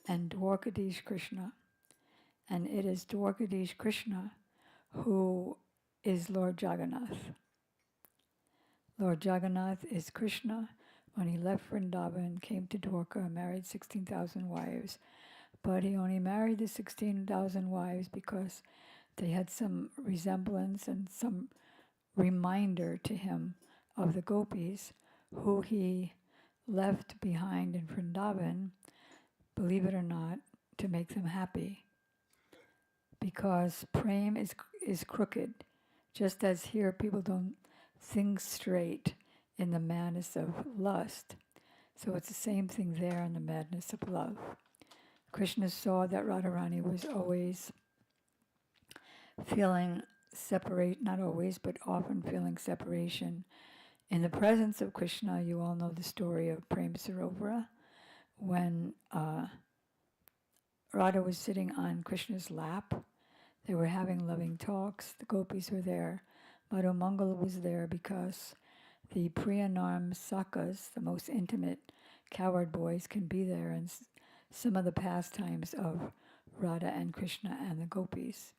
and Dwarkadish Krishna. And it is Dwarkadish Krishna who is Lord Jagannath. Lord Jagannath is Krishna. When he left Vrindavan, came to Dwarka, married 16,000 wives. But he only married the 16,000 wives because they had some resemblance and some reminder to him of the gopis who he left behind in Vrindavan, believe it or not, to make them happy. Because prem is crooked. Just as here people don't think straight in the madness of lust. So it's the same thing there in the madness of love. Krishna saw that Radharani was always feeling separate, not always, but often feeling separation. In the presence of Krishna, you all know the story of Prem Sarovara, when Radha was sitting on Krishna's lap. They were having loving talks. The gopis were there. Madhu Mangal was there because the Priyanarm Sakas, the most intimate cowherd boys, can be there, and some of the pastimes of Radha and Krishna and the gopis.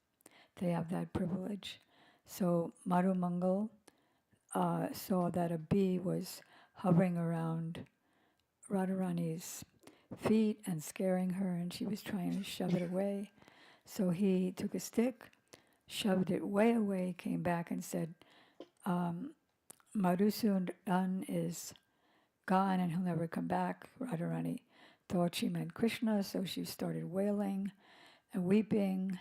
They have that privilege. So Madhu Mangal saw that a bee was hovering around Radharani's feet and scaring her, and she was trying to shove it away. So he took a stick, shoved it way away, came back and said, Madhusudan is gone and he'll never come back. Radharani thought she meant Krishna, so she started wailing and weeping.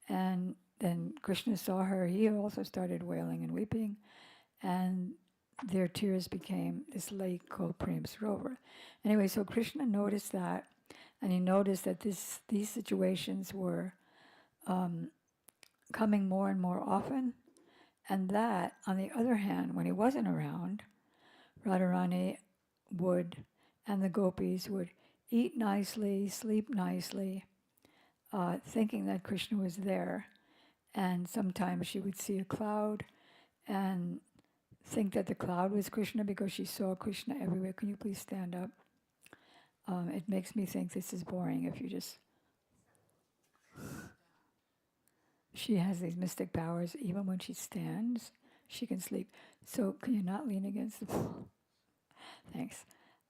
And then Krishna saw her. He also started wailing and weeping. And their tears became this lake called Prem Sarovar. Anyway, so Krishna noticed that, and he noticed that these situations were coming more and more often. And that, on the other hand, when he wasn't around, Radharani would, and the gopis would eat nicely, sleep nicely, thinking that Krishna was there. And sometimes she would see a cloud and think that the cloud was Krishna because she saw Krishna everywhere. Can you please stand up? It makes me think this is boring if you just... She has these mystic powers. Even when she stands, she can sleep. So can you not lean against the wall? Thanks.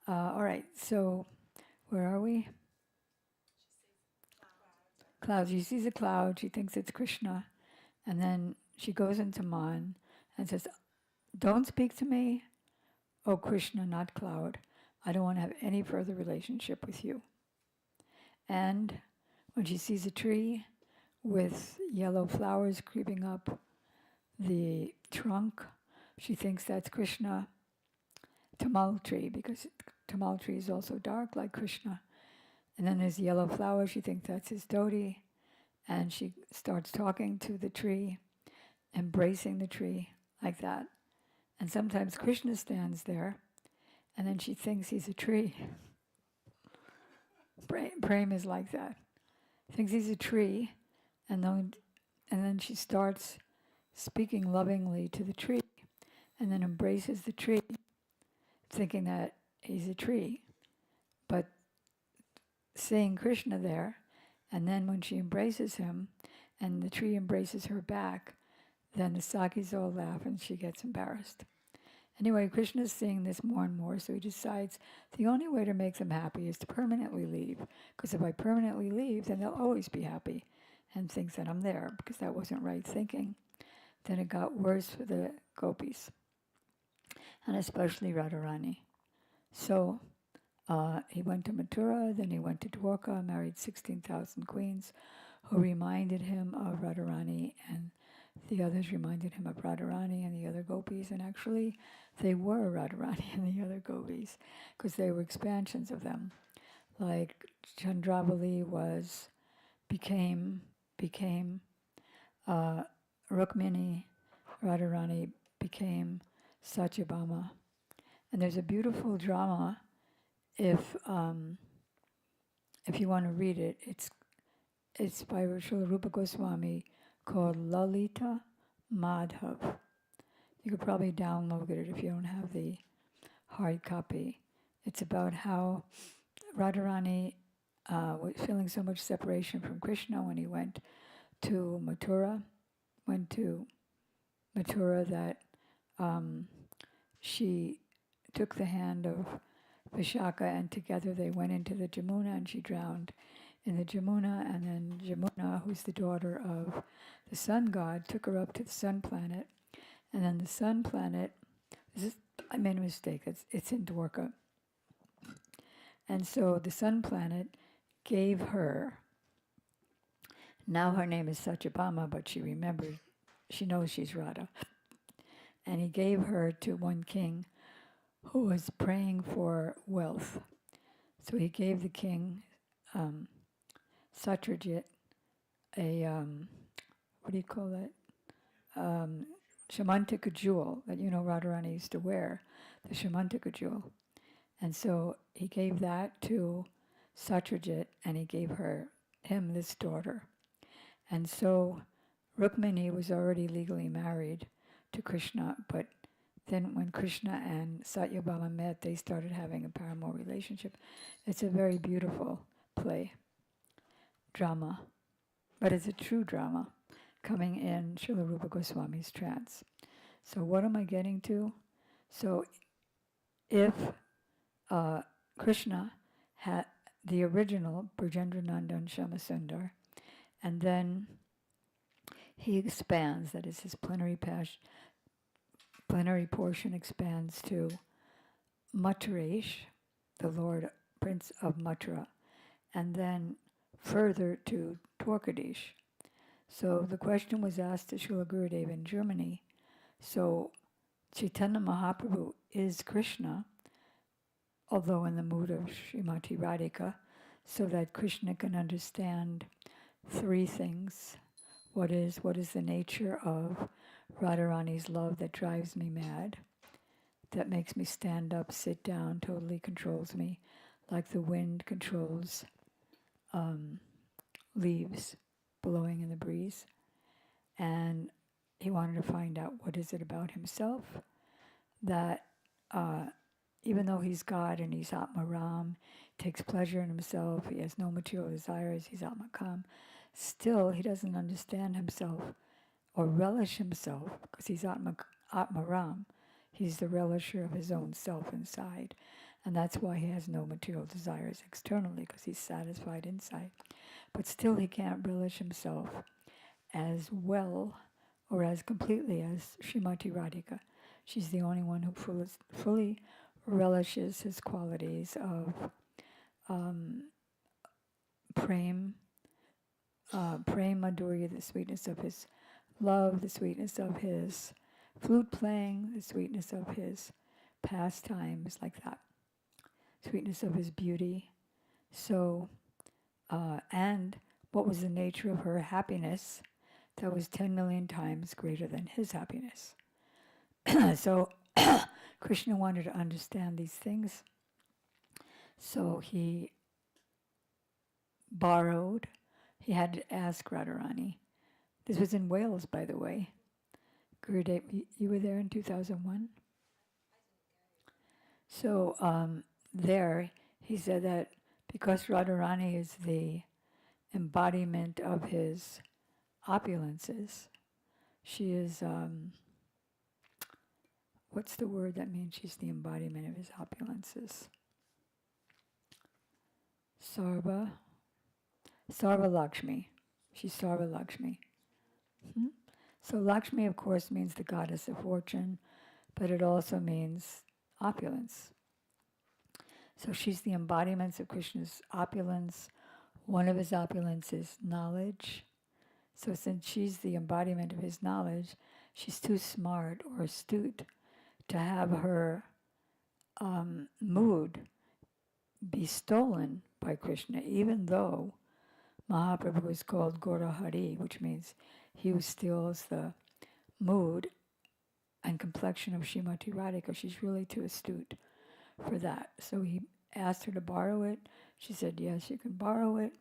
All right, so where are we? Clouds. She sees a cloud. She thinks it's Krishna. And then she goes into Man and says, don't speak to me, oh Krishna, not cloud. I don't want to have any further relationship with you. And when she sees a tree with yellow flowers creeping up the trunk, she thinks that's Krishna. tamal tree, because tamal tree is also dark like Krishna. And then there's yellow flower. She thinks that's his dhoti. And she starts talking to the tree, embracing the tree like that. And sometimes Krishna stands there, and then she thinks he's a tree. Prem is like that. Thinks he's a tree, and then she starts speaking lovingly to the tree, and then embraces the tree, thinking that he's a tree. But seeing Krishna there, and then when she embraces him, and the tree embraces her back, then the Sakis all laugh and she gets embarrassed. Anyway, Krishna's seeing this more and more, so he decides the only way to make them happy is to permanently leave. Because if I permanently leave, then they'll always be happy and thinks that I'm there, because that wasn't right thinking. Then it got worse for the gopis, and especially Radharani. So he went to Mathura, then he went to Dwarka, married 16,000 queens, who reminded him of Radharani, and the others reminded him of Radharani and the other gopis, and actually they were Radharani and the other gopis, because they were expansions of them. Like Chandravali became Rukmini, Radharani became Satyabhama. And there's a beautiful drama, if you want to read it, it's by Srila Rupa Goswami, called Lalita Madhav. You could probably download it if you don't have the hard copy. It's about how Radharani was feeling so much separation from Krishna when he went to Mathura that she took the hand of Vishaka, and together they went into the Jamuna, and she drowned in the Jamuna, and then Jamuna, who's the daughter of the sun god, took her up to the sun planet, and then the sun planet, I made a mistake, it's in Dwarka, and so the sun planet gave her, now her name is Satyabhama, but she knows she's Radha, and he gave her to one king who was praying for wealth. So he gave the king, Satyajit, a, what do you call that? Shamantika jewel that Radharani used to wear, the Shamantika jewel. And so he gave that to Satyajit, and he gave him this daughter. And so Rukmini was already legally married to Krishna, but then when Krishna and Satyabhama met, they started having a paramour relationship. It's a very beautiful drama, but it's a true drama coming in Srila Rupa Goswami's trance. So what am I getting to? So if Krishna had the original Brajendra Nandan Shyamasundar, and then he expands, that is his plenary portion expands to Mathuresh, the Lord Prince of Mathura, and then further to Dwarkadish. So the question was asked to Srila Gurudev in Germany, so Chaitanya Mahaprabhu is Krishna, although in the mood of Srimati Radhika, so that Krishna can understand three things. What is the nature of Radharani's love that drives me mad, that makes me stand up, sit down, totally controls me, like the wind controls leaves blowing in the breeze. And he wanted to find out what is it about himself that even though he's God and he's Atma Ram, takes pleasure in himself, he has no material desires, he's Atma Kam, still he doesn't understand himself or relish himself, because he's Atma Ram. He's the relisher of his own self inside. And that's why he has no material desires externally, because he's satisfied inside. But still he can't relish himself as well or as completely as Srimati Radhika. She's the only one who fully relishes his qualities of prem madhurya, the sweetness of his love, the sweetness of his flute playing, the sweetness of his pastimes like that, sweetness of his beauty. So, and what was the nature of her happiness that was 10 million times greater than his happiness. So Krishna wanted to understand these things. So he borrowed, he had to ask Radharani. This was in Wales, by the way. Gurudev, you were there in 2001? So there, he said that because Radharani is the embodiment of his opulences, she is, what's the word that means she's the embodiment of his opulences? Sarva Lakshmi. She's Sarva Lakshmi. So Lakshmi, of course, means the goddess of fortune, but it also means opulence. So she's the embodiment of Krishna's opulence. One of his opulence is knowledge. So since she's the embodiment of his knowledge, she's too smart or astute to have her mood be stolen by Krishna, even though Mahaprabhu is called Gaurahari, which means he who steals the mood and complexion of Srimati Radhika. She's really too astute for that. So he asked her to borrow it. She said, yes, you can borrow it,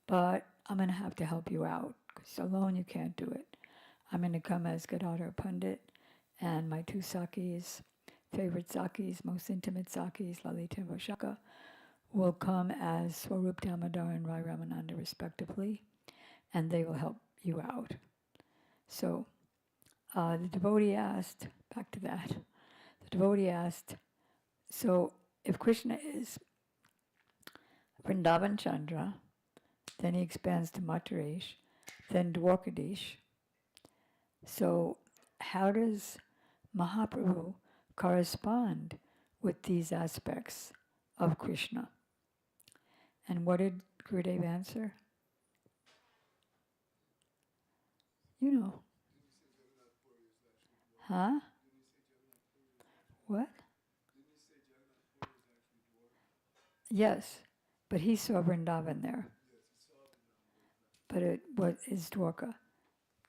but I'm going to have to help you out, because alone you can't do it. I'm going to come as Gadadhar Pandit, and my two Sakis, favorite Sakis, most intimate Sakis, Lalita and Vashaka, will come as Swarup Damodar and Rai Ramananda respectively, and they will help you out. So the devotee asked, back to that, the devotee asked, so if Krishna is Vrindavan Chandra, then he expands to Matharesh, then Dwarkadish. So how does Mahaprabhu correspond with these aspects of Krishna? And what did Gurudev answer? You know. Huh? What? Yes, but he saw Vrindavan there. But it is Dwarka.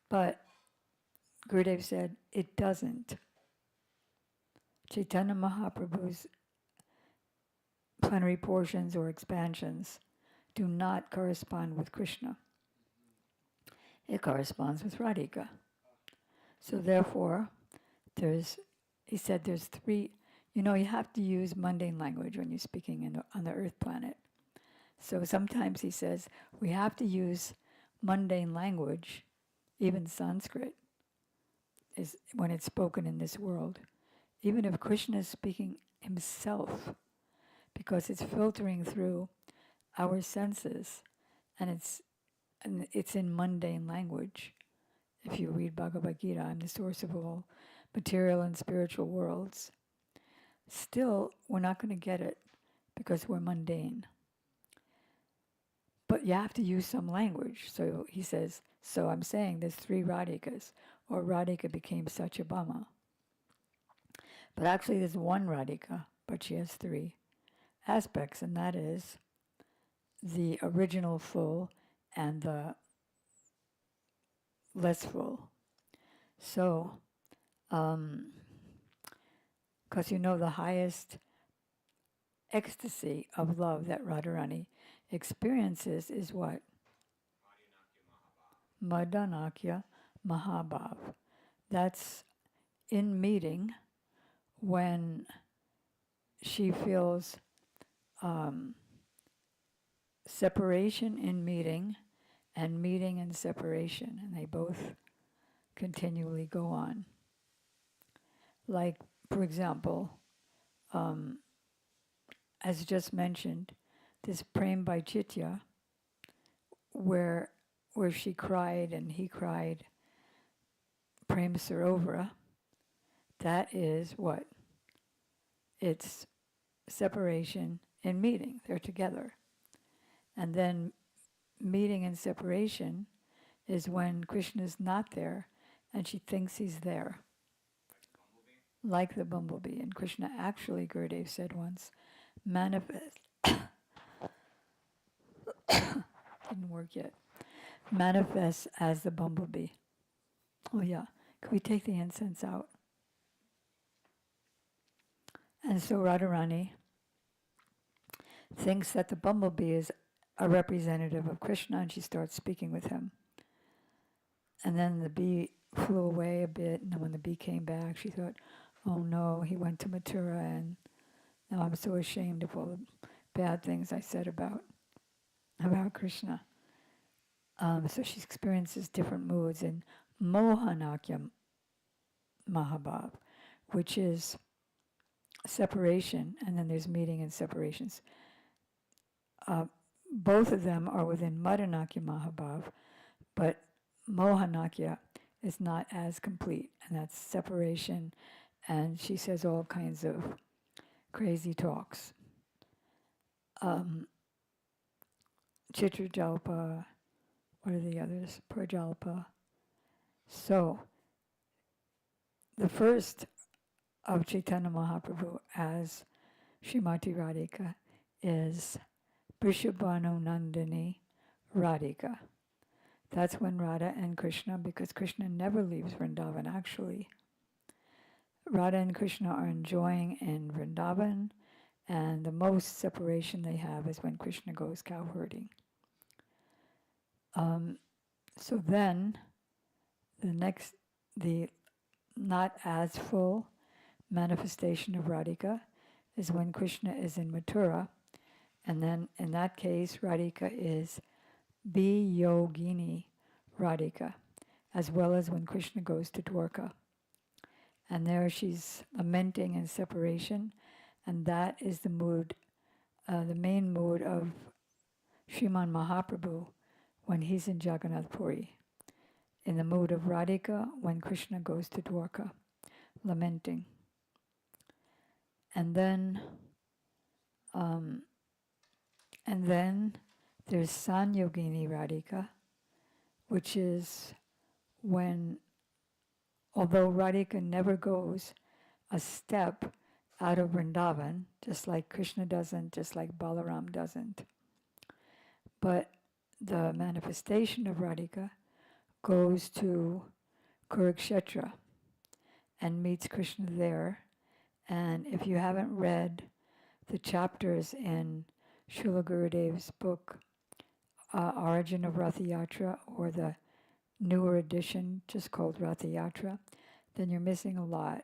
But Gurudev said it doesn't. Chaitanya Mahaprabhu's plenary portions or expansions do not correspond with Krishna. It corresponds with Radhika. So therefore, he said there's three, you have to use mundane language when you're speaking on the earth planet. So sometimes he says we have to use mundane language, even Sanskrit, is when it's spoken in this world. Even if Krishna is speaking himself, because it's filtering through our senses, and it's in mundane language. If you read Bhagavad Gita, I'm the source of all material and spiritual worlds. Still, we're not going to get it because we're mundane. But you have to use some language. So he says, so I'm saying there's three Radhikas, or Radhika became Satyabhama. But actually there's one Radhika, but she has three aspects, and that is the original full and the less full. So, because the highest ecstasy of love that Radharani experiences is what? Madhanakya Mahabhav. That's in meeting when she feels separation in meeting and meeting and separation, and they both continually go on. Like, for example, as just mentioned, this Prem by Chitya, where she cried and he cried, Prem Sarovara, that is what? It's separation in meeting. They're together. And then meeting and separation is when Krishna's not there and she thinks he's there. like the bumblebee. And Krishna actually, Gurudev said once, manifest. Didn't work yet. Manifests as the bumblebee. Oh yeah, could we take the incense out? And so Radharani thinks that the bumblebee is a representative of Krishna, and she starts speaking with him. And then the bee flew away a bit, and then when the bee came back, she thought, oh no, he went to Mathura, and now I'm so ashamed of all the bad things I said about Krishna. So she experiences different moods in Mohanakya Mahabhav, which is separation, and then there's meeting and separations. Both of them are within Madanakya Mahabhav, but Mohanakya is not as complete, and that's separation, and she says all kinds of crazy talks. Chitrajalpa, what are the others? Prajalpa. So, the first of Chaitanya Mahaprabhu as Srimati Radhika is Vrishabhanu Nandini Radhika. That's when Radha and Krishna, because Krishna never leaves Vrindavan actually. Radha and Krishna are enjoying in Vrindavan, and the most separation they have is when Krishna goes cow herding. So then, the not as full manifestation of Radhika is when Krishna is in Mathura, and then in that case, Radhika is Biyogini Radhika, as well as when Krishna goes to Dwarka. And there she's lamenting in separation, and that is the mood, the main mood of Sriman Mahaprabhu when he's in Jagannath Puri. In the mood of Radhika when Krishna goes to Dwarka, lamenting. And then there's Sanyogini Radhika, which is when, although Radhika never goes a step out of Vrindavan, just like Krishna doesn't, just like Balaram doesn't, but the manifestation of Radhika goes to Kurukshetra and meets Krishna there. And if you haven't read the chapters in Srila Gurudev's book, Origin of Ratha Yatra, or the newer edition just called Ratha Yatra, then you're missing a lot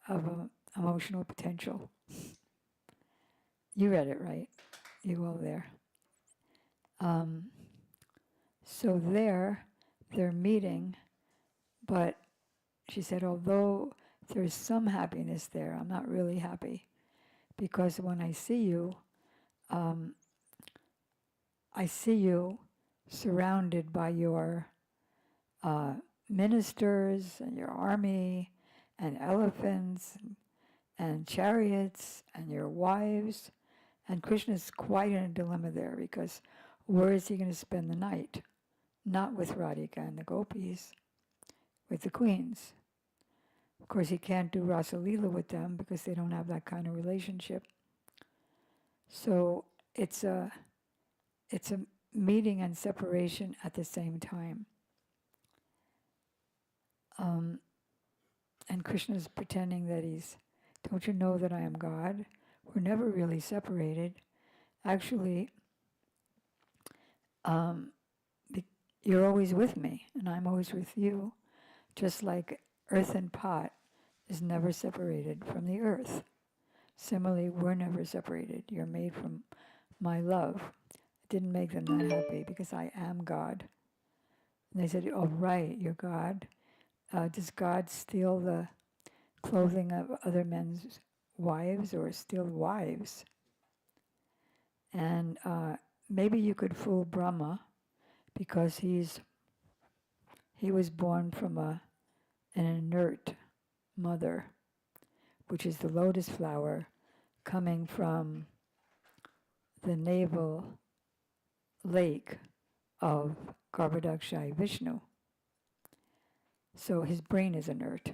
of emotional potential. You read it, right? You all there. So they're meeting, but she said, although there's some happiness there, I'm not really happy, because when I see you surrounded by your ministers and your army and elephants and chariots and your wives, and Krishna's quite in a dilemma there, because where is he going to spend the night? Not with Radhika and the gopis, with the queens. Of course, he can't do Rasa Leela with them because they don't have that kind of relationship. So it's a meeting and separation at the same time. And Krishna's pretending that don't you know that I am God? We're never really separated. Actually, you're always with me, and I'm always with you, just like earth and pot is never separated from the earth. Similarly, we're never separated. You're made from my love. It didn't make them that happy because I am God. And they said, oh, right, you're God. Does God steal the clothing of other men's wives or steal wives? And maybe you could fool Brahma because he was born from an inert mother, which is the lotus flower coming from the navel lake of Garbhodakshai Vishnu. So his brain is inert.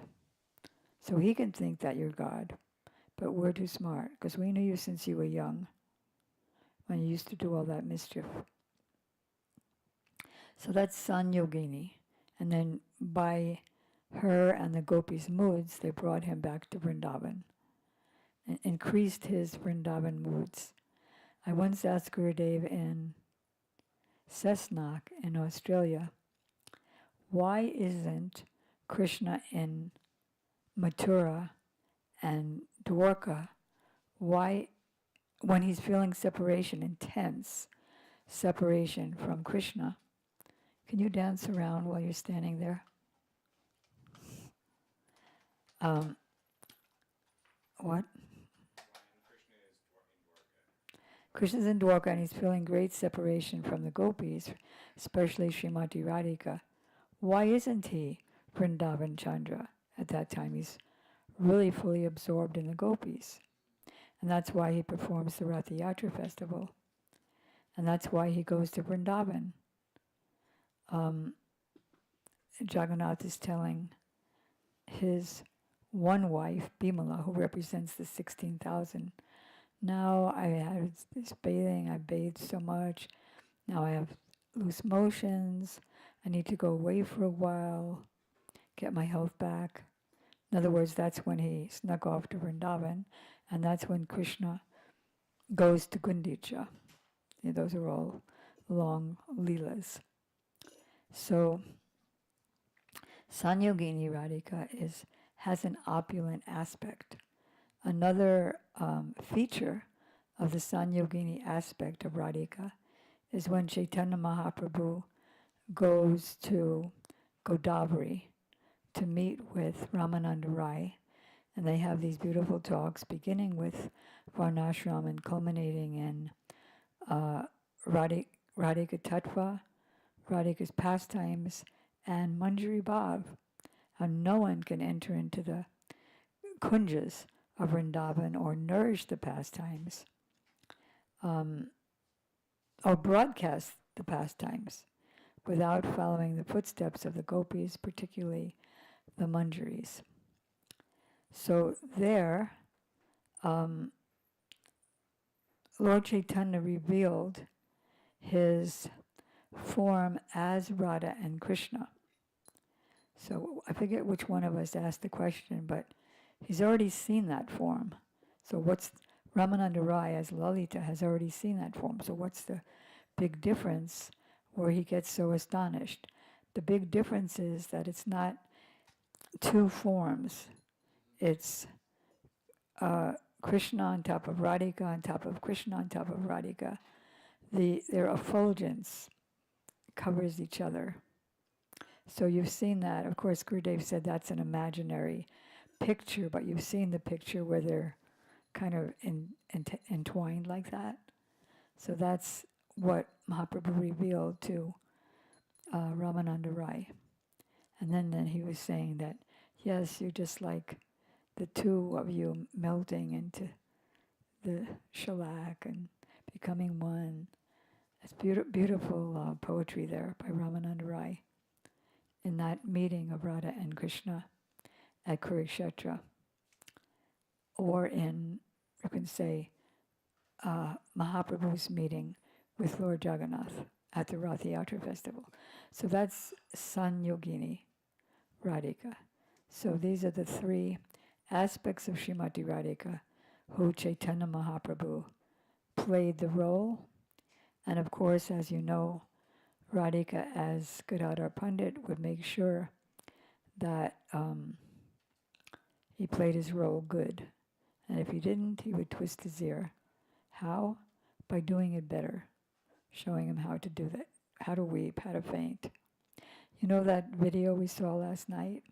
So he can think that you're God, but we're too smart because we knew you since you were young, when you used to do all that mischief. So that's Sanyogini. And then by her and the gopis' moods, they brought him back to Vrindavan and increased his Vrindavan moods. I once asked Gurudev in Cessnock in Australia, why isn't Krishna in Mathura and Dwarka? Why, when he's feeling separation, intense separation from Krishna, can you dance around while you're standing there? What? Krishna's in Dwarka and he's feeling great separation from the gopis, especially Srimati Radhika. Why isn't he Vrindavan Chandra at that time? He's really fully absorbed in the gopis. And that's why he performs the Ratha Yatra festival. And that's why he goes to Vrindavan. Jagannath is telling his one wife, Bimala, who represents the 16,000, now I had this bathing, I bathed so much, now I have loose motions, I need to go away for a while, get my health back. In other words, that's when he snuck off to Vrindavan, and that's when Krishna goes to Gundicha. Those are all long leelas. So, Sanyogini Radhika has an opulent aspect. Another feature of the Sanyogini aspect of Radhika is when Chaitanya Mahaprabhu goes to Godavari to meet with Ramananda Rai, and they have these beautiful talks beginning with Varnashram and culminating in Radhika Tattva, Radhika's pastimes, and Manjari Bhav. How no one can enter into the kunjas of Vrindavan or nourish the pastimes or broadcast the pastimes without following the footsteps of the gopis, particularly the Manjaris. So there, Lord Chaitanya revealed his form as Radha and Krishna. So I forget which one of us asked the question, but he's already seen that form. So what's Ramananda Rai as Lalita has already seen that form. So what's the big difference where he gets so astonished? The big difference is that it's not two forms. It's Krishna on top of Radhika, on top of Krishna, on top of Radhika. Their effulgence covers each other. So you've seen that. Of course, Gurudev said that's an imaginary picture, but you've seen the picture where they're kind of entwined like that. So that's what Mahaprabhu revealed to Ramananda Rai. And then he was saying that, yes, you're just like the two of you melting into the shellac and becoming one. It's beautiful poetry there by Ramananda Rai in that meeting of Radha and Krishna at Kurukshetra, or in, you can say, Mahaprabhu's meeting with Lord Jagannath at the Ratha Yatra festival. So that's Sanyogini Radhika. So these are the three aspects of Srimati Radhika who Chaitanya Mahaprabhu played the role. And of course, as you know, Radhika as Gadadhar Pandit would make sure that he played his role good. And if he didn't, he would twist his ear. How? By doing it better, showing him how to do that, how to weep, how to faint. You know that video we saw last night?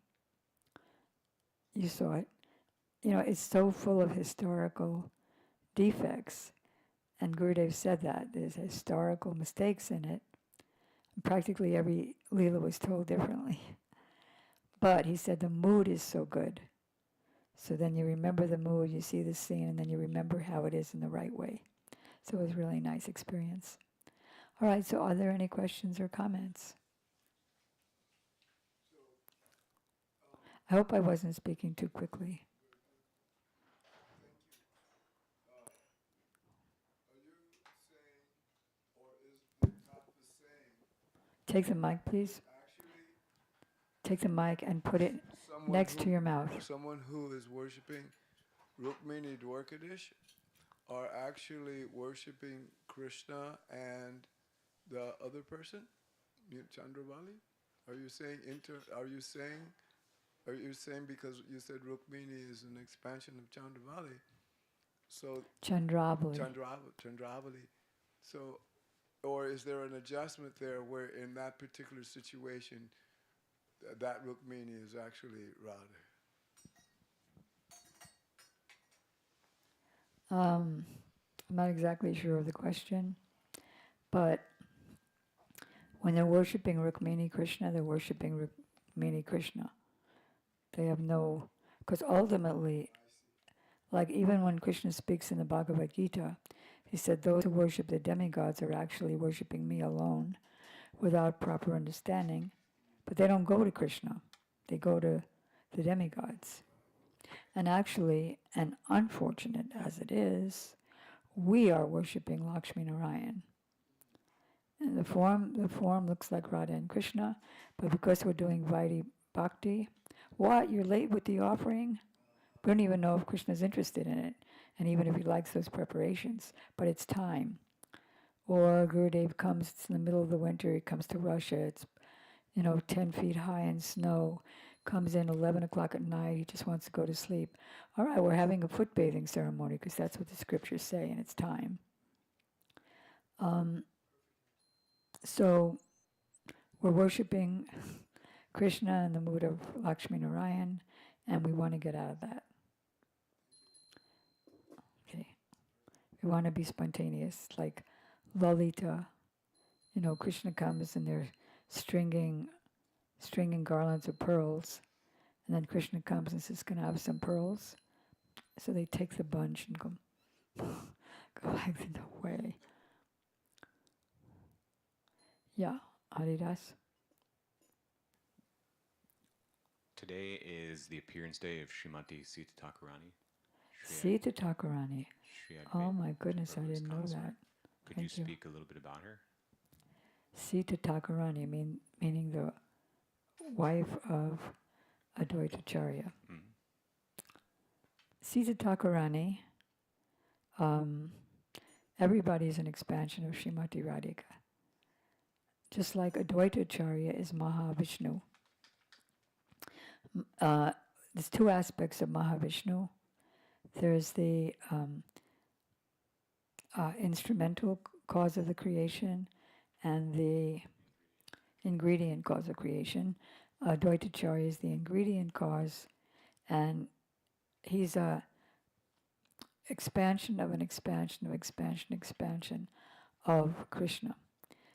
You saw it. You know, it's so full of historical defects. And Gurudev said that there's historical mistakes in it. Practically every Leela was told differently. But he said the mood is so good. So then you remember the mood, you see the scene, and then you remember how it is in the right way. So it was a really nice experience. All right, so are there any questions or comments? I hope I wasn't speaking too quickly. Take the mic, please. Take the mic and put it next to your mouth. Someone who is worshiping Rukmini Dwarkadish are actually worshiping Krishna and the other person, Chandravali? Are you saying because you said Rukmini is an expansion of Chandravali? So Chandravali. Chandravali. So, or is there an adjustment there where in that particular situation that Rukmini is actually Radha? I'm not exactly sure of the question, but when they're worshipping Rukmini Krishna, they're worshipping Rukmini Krishna. They have no, because ultimately, like even when Krishna speaks in the Bhagavad Gita, he said those who worship the demigods are actually worshipping me alone without proper understanding, but they don't go to Krishna, they go to the demigods. And actually, and unfortunate as it is, we are worshipping Lakshmi Narayan. And the form looks like Radha and Krishna, but because we're doing Vaidhi Bhakti, what? You're late with the offering? We don't even know if Krishna's interested in it, and even if he likes those preparations, but it's time. Or Gurudev comes, it's in the middle of the winter, he comes to Russia, it's 10 feet high in snow, comes in 11 o'clock at night, he just wants to go to sleep. All right, we're having a foot bathing ceremony because that's what the scriptures say, and it's time. So we're worshipping Krishna in the mood of Lakshmi Narayan, and we want to get out of that. Okay. We want to be spontaneous, like Lalita. Krishna comes and they're stringing garlands of pearls, and then Krishna comes and says, "Can I have some pearls?" So they take the bunch and go back the way. Yeah, Haridas. Today is the appearance day of Srimati Sita Thakurani. Sita Thakurani. Oh my goodness, I didn't know that. Could you speak a little bit about her? Sita Thakurani, meaning the wife of Advaitacharya. Sita Thakurani, everybody's an expansion of Srimati Radhika. Just like Advaitacharya is Mahavishnu. There's two aspects of Mahavishnu. There's the instrumental cause of the creation and the ingredient cause of creation. Advaitacharya is the ingredient cause, and he's a expansion of an expansion of expansion of Krishna.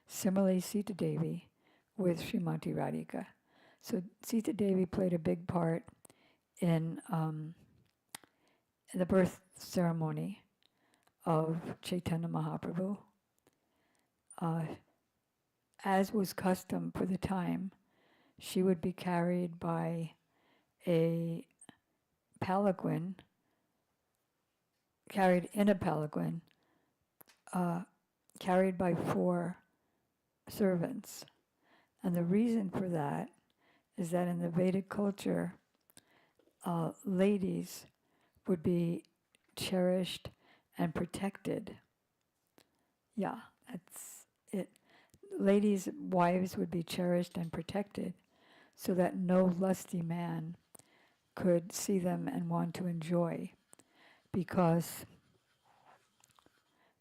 Similarly, Sita Devi with Srimati Radhika. So Sita Devi played a big part in the birth ceremony of Chaitanya Mahaprabhu. As was custom for the time, she would be carried by a palanquin, carried by 4 servants. And the reason for that is that in the Vedic culture, ladies would be cherished and protected. Yeah, that's it. Ladies' wives would be cherished and protected so that no lusty man could see them and want to enjoy, because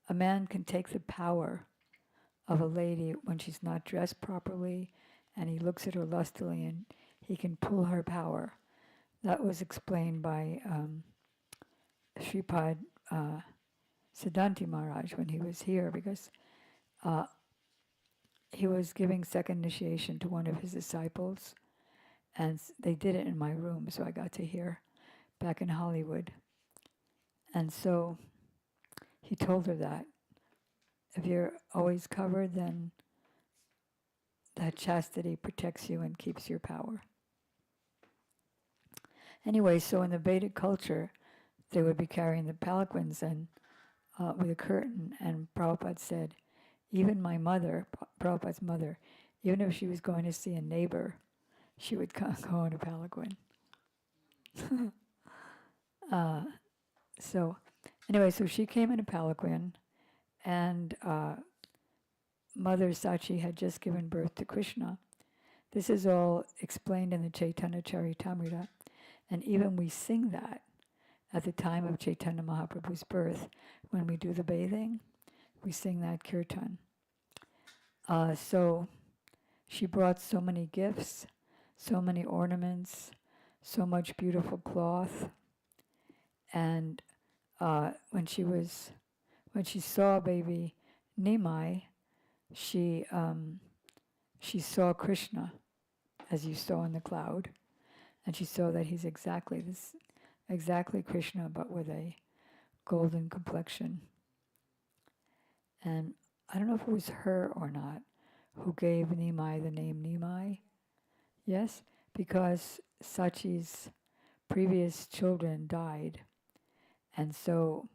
a man can take the power of a lady when she's not dressed properly, and he looks at her lustily and he can pull her power. That was explained by Sripad Siddhanti Maharaj when he was here, because he was giving second initiation to one of his disciples, and they did it in my room, so I got to hear back in Hollywood. And so he told her that if you're always covered, then that chastity protects you and keeps your power. Anyway, so in the Vedic culture, they would be carrying the palanquins and with a curtain, and Prabhupada said, even my mother, Prabhupada's mother, even if she was going to see a neighbor, she would go in a palanquin. So anyway, so she came in a palanquin, and Mother Sachi had just given birth to Krishna. This is all explained in the Chaitanya Charitamrita, and even we sing that at the time of Chaitanya Mahaprabhu's birth. When we do the bathing, we sing that kirtan. So she brought so many gifts, so many ornaments, so much beautiful cloth, and when she saw baby Nimai, she saw Krishna, as you saw in the cloud, and she saw that he's exactly Krishna, but with a golden complexion. And I don't know if it was her or not who gave Nimai the name Nimai. Yes, because Sachi's previous children died, and so,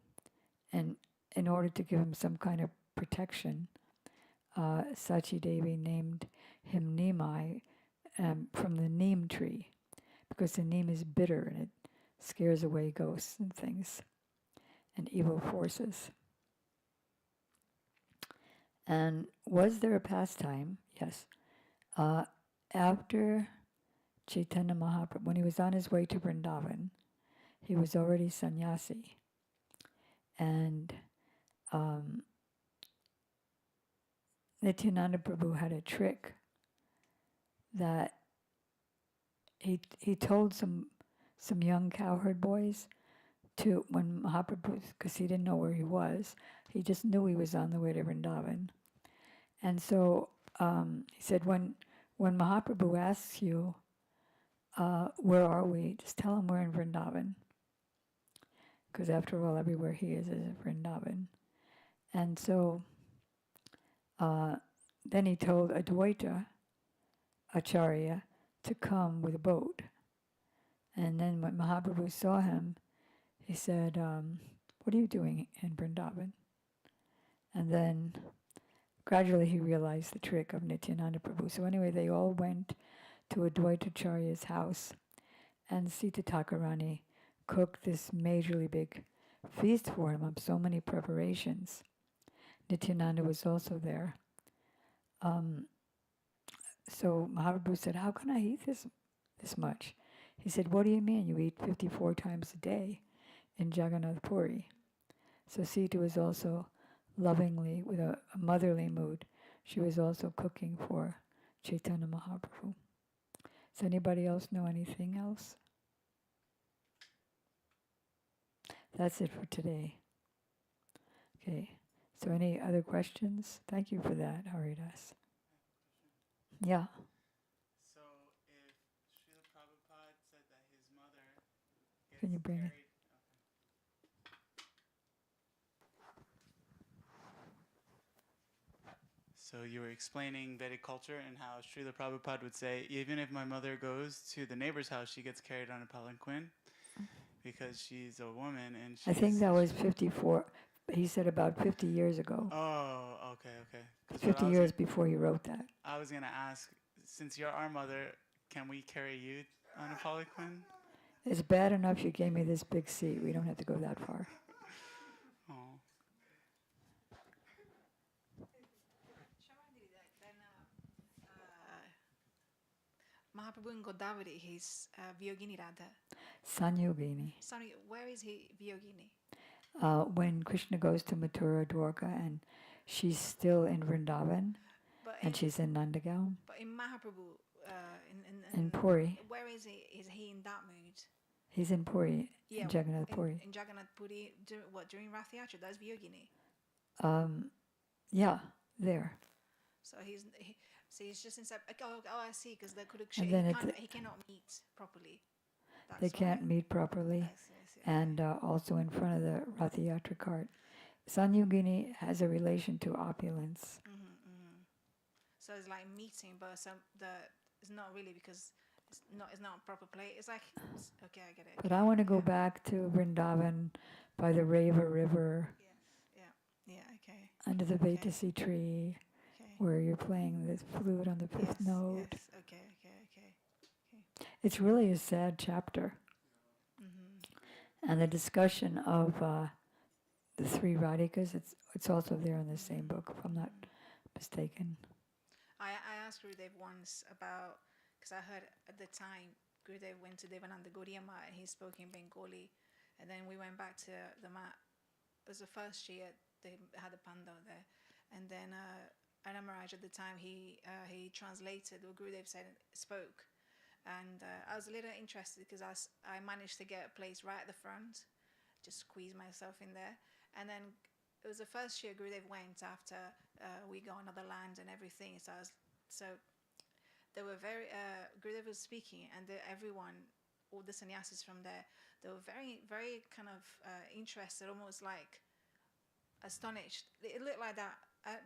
and in order to give him some kind of protection, Sachi Devi named him Nimai from the neem tree, because the neem is bitter and it scares away ghosts and things and evil forces. And was there a pastime? Yes. After Chaitanya Mahaprabhu, when he was on his way to Vrindavan, he was already sannyasi. And Nityananda Prabhu had a trick that he told some young cowherd boys to, when Mahaprabhu, because he didn't know where he was, he just knew he was on the way to Vrindavan. And so he said, when Mahaprabhu asks you, where are we, just tell him we're in Vrindavan. Because after all, everywhere he is Vrindavan. And so then he told Advaita Acharya to come with a boat. And then when Mahaprabhu saw him, he said, what are you doing in Vrindavan? And then gradually he realized the trick of Nityananda Prabhu. So anyway, they all went to Advaita Acharya's house, and Sita Thakurani cooked this majorly big feast for him of so many preparations. Nityananda was also there. So Mahaprabhu said, how can I eat this much? He said, what do you mean? You eat 54 times a day in Jagannath Puri. So Sita was also lovingly, with a motherly mood, she was also cooking for Chaitanya Mahaprabhu. Does anybody else know anything else? That's it for today. Okay, so any other questions? Thank you for that, Haridas. Yeah. So if Srila Prabhupada said that his mother gets Can you bring it? carried, so you were explaining Vedic culture and how Srila Prabhupada would say, even if my mother goes to the neighbor's house, she gets carried on a palanquin because she's a woman and she's... I think that was 54. He said about 50 years ago. Oh, okay. 'Cause 50 years before he wrote that. I was going to ask, since you're our mother, can we carry you on a palanquin? It's bad enough you gave me this big seat. We don't have to go that far. Oh. Mahaprabhu in Godavari, he's Vyogini Radha. Sanyogini. Sorry, where is he Vyogini? When Krishna goes to Mathura Dwarka and she's still in Vrindavan and she's in Nandagaon. But in Mahaprabhu, in Puri. Where is he? Is he in that mood? He's in Puri, in Jagannath Puri. In Jagannath Puri, during Rath Yatra, that's Vyogini. Yeah, there. So he's just inside. Oh, I see. Because the he cannot meet properly. They can't meet properly, I see. and also in front of the Rath Yatra cart. Sanyogini has a relation to opulence. So it's like meeting, but it's not really, because it's not a proper place. It's like okay, I get it. But I want to go back to Vrindavan by the Reva River Yeah, okay, under the Vetasi tree okay. where you're playing the flute on the fifth note. Yes, okay. It's really a sad chapter. Mm-hmm. And the discussion of the three Radhikas, it's also there in the same book, if I'm not mistaken. I asked Gurudev once about, because I heard at the time Gurudev went to Devananda Gaudiya Math and he spoke in Bengali, and then we went back to the mat. It was the first year they had a panda there, and then Anna Maharaj at the time he translated what Gurudev spoke, and I was a little interested because I managed to get a place right at the front, just squeeze myself in there, and then it was the first year Gurudev went after we got another land and everything. So they were very Gurudev was speaking, and everyone, all the sannyasis from there, they were very, very kind of interested, almost like astonished. It looked like that.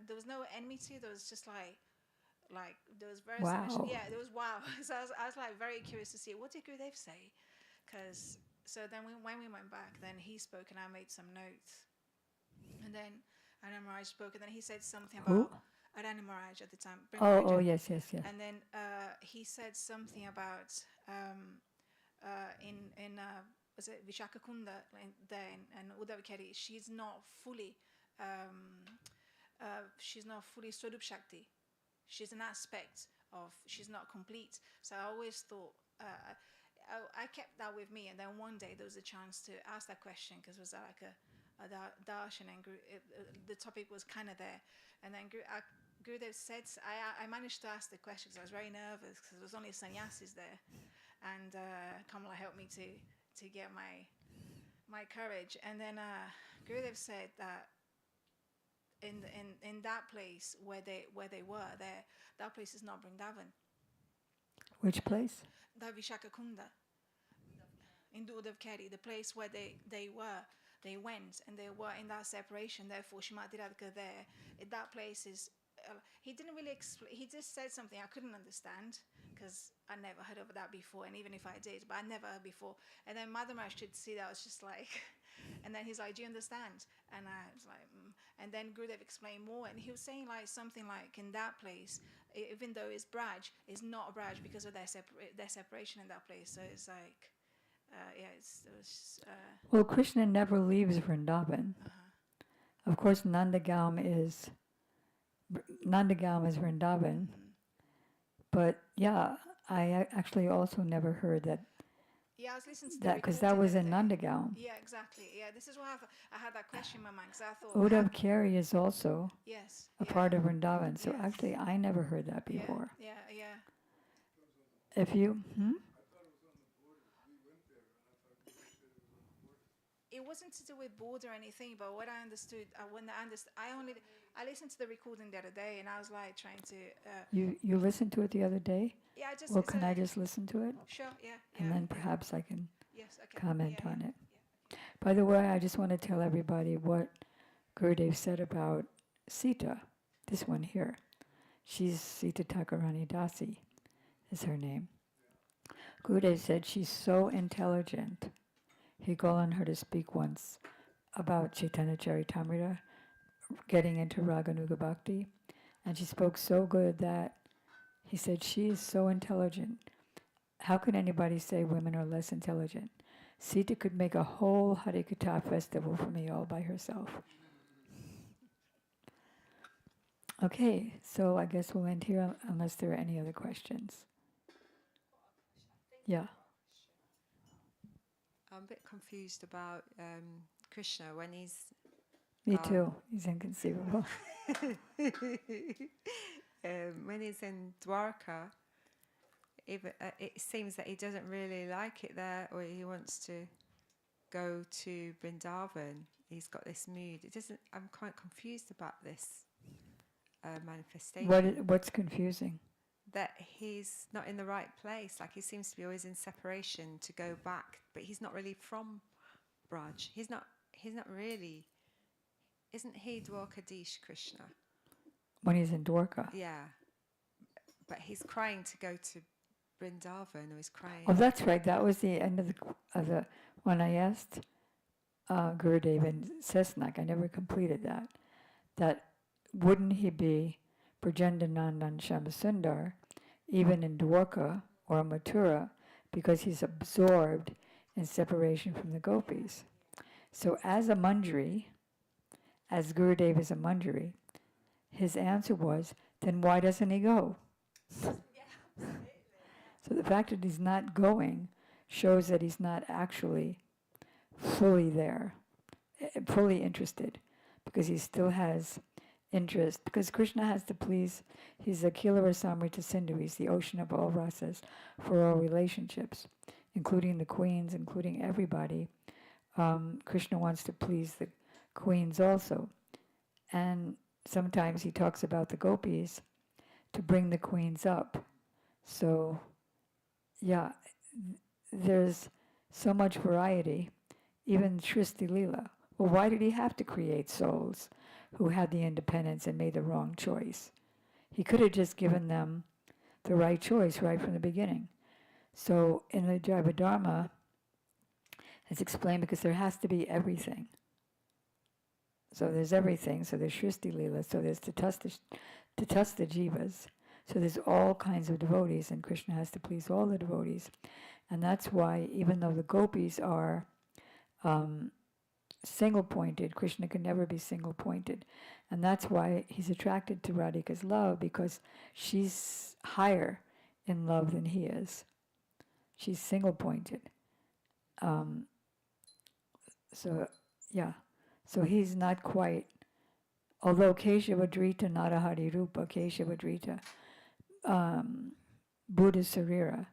There was no enmity. There was just like there was very Wow. Yeah, there was wow. So I was like very curious to see what did Gurudev say, because so then when we went back, then he spoke and I made some notes, and then Anna Maharaj spoke, and then he said something Who? about Anna Maharaj at the time. Oh, yes. And then he said something about was it Vishakakunda there and Uddhav Keri, she's not fully Swarup Shakti. She's an aspect of, she's not complete. So I always thought, I kept that with me, and then one day there was a chance to ask that question because it was like a darshan, and the topic was kind of there. And then Gurudev said, I managed to ask the question because I was very nervous because there was only sannyasis there, and Kamala helped me to get my courage. And then Gurudev said that in that place where they were there, that place is not Vrindavan. Which place? The Vishakakunda in Uddhav Keri, the place where they went and they were in that separation. Therefore, Shrimati Radhika there. That place is. He didn't really explain. He just said something I couldn't understand because I never heard of that before, and even if I did, but I never heard before. And then Madhur Maharaj should see that I was just like, and then he's like, "Do you understand?" And I was like, And then Gurudev explained more, and he was saying like something like in that place, even though it's Braj, it's not Braj because of their separation in that place. So it's like, Well, Krishna never leaves Vrindavan. Of course, Nandagaon is Vrindavan. But yeah, I actually also never heard that. Yeah, I was listening to that because that was in Nandagaon. Yeah, exactly. Yeah, this is why I had that question in my mind because I thought Uddhav Keri is also yes, a part of Vrindavan. So actually, I never heard that before. Yeah. If you, It wasn't to do with border or anything, but what I understood, I listened to the recording the other day, and I was like trying to. You listened to it the other day? Yeah, I just. Well, can I just listen to it? Sure. Yeah. And then perhaps I can Yes. Okay. comment on it. Yeah. By the way, I just want to tell everybody what Gurudev said about Sita, this one here. She's Sita Thakurani Dasi, is her name. Gurudev said she's so intelligent. He called on her to speak once about Chaitanya Charitamrita, getting into Raganuga Bhakti, and she spoke so good that he said she is so intelligent. How can anybody say women are less intelligent? Sita could make a whole Harikatha festival for me all by herself. Okay, so I guess we'll end here unless there are any other questions. Yeah. I'm a bit confused about Krishna when he's... Me too. He's inconceivable. When he's in Dwarka, it seems that he doesn't really like it there, or he wants to go to Vrindavan. He's got this mood. I'm quite confused about this manifestation. What's confusing? That he's not in the right place. Like he seems to be always in separation to go back, but he's not really from Braj. He's not really. Isn't he Dwarkadish Krishna? When he's in Dwarka. Yeah, but he's crying to go to Vrindavan who is crying. Oh, that's right. That was the end of the when I asked Gurudev and Sesnak. I never completed that. That wouldn't he be Brajendanandan Shyamasundar even in Dwarka or Mathura because he's absorbed in separation from the gopis. So as a Manjari, as Gurudev is a Manjari, his answer was, then why doesn't he go? So the fact that he's not going shows that he's not actually fully there, fully interested, because he still has interest, because Krishna has to please, he's Akhila Rasamrita Sindhu, he's the ocean of all rasas for all relationships, including the queens, including everybody. Krishna wants to please the queens also. And sometimes he talks about the gopis to bring the queens up. So, yeah, there's so much variety, even Shristi Leela. Well, why did he have to create souls who had the independence and made the wrong choice? He could have just given them the right choice right from the beginning. So in the Jaiva Dharma, it's explained because there has to be everything. So there's everything. So there's Shristi Leela. So there's Tatastha Jivas. So there's all kinds of devotees, and Krishna has to please all the devotees. And that's why, even though the gopis are single-pointed, Krishna can never be single-pointed. And that's why he's attracted to Radhika's love, because she's higher in love than he is. She's single-pointed. So he's not quite, although Keshavadrita Narahari Rupa, Keshavadrita, Buddha Sarira,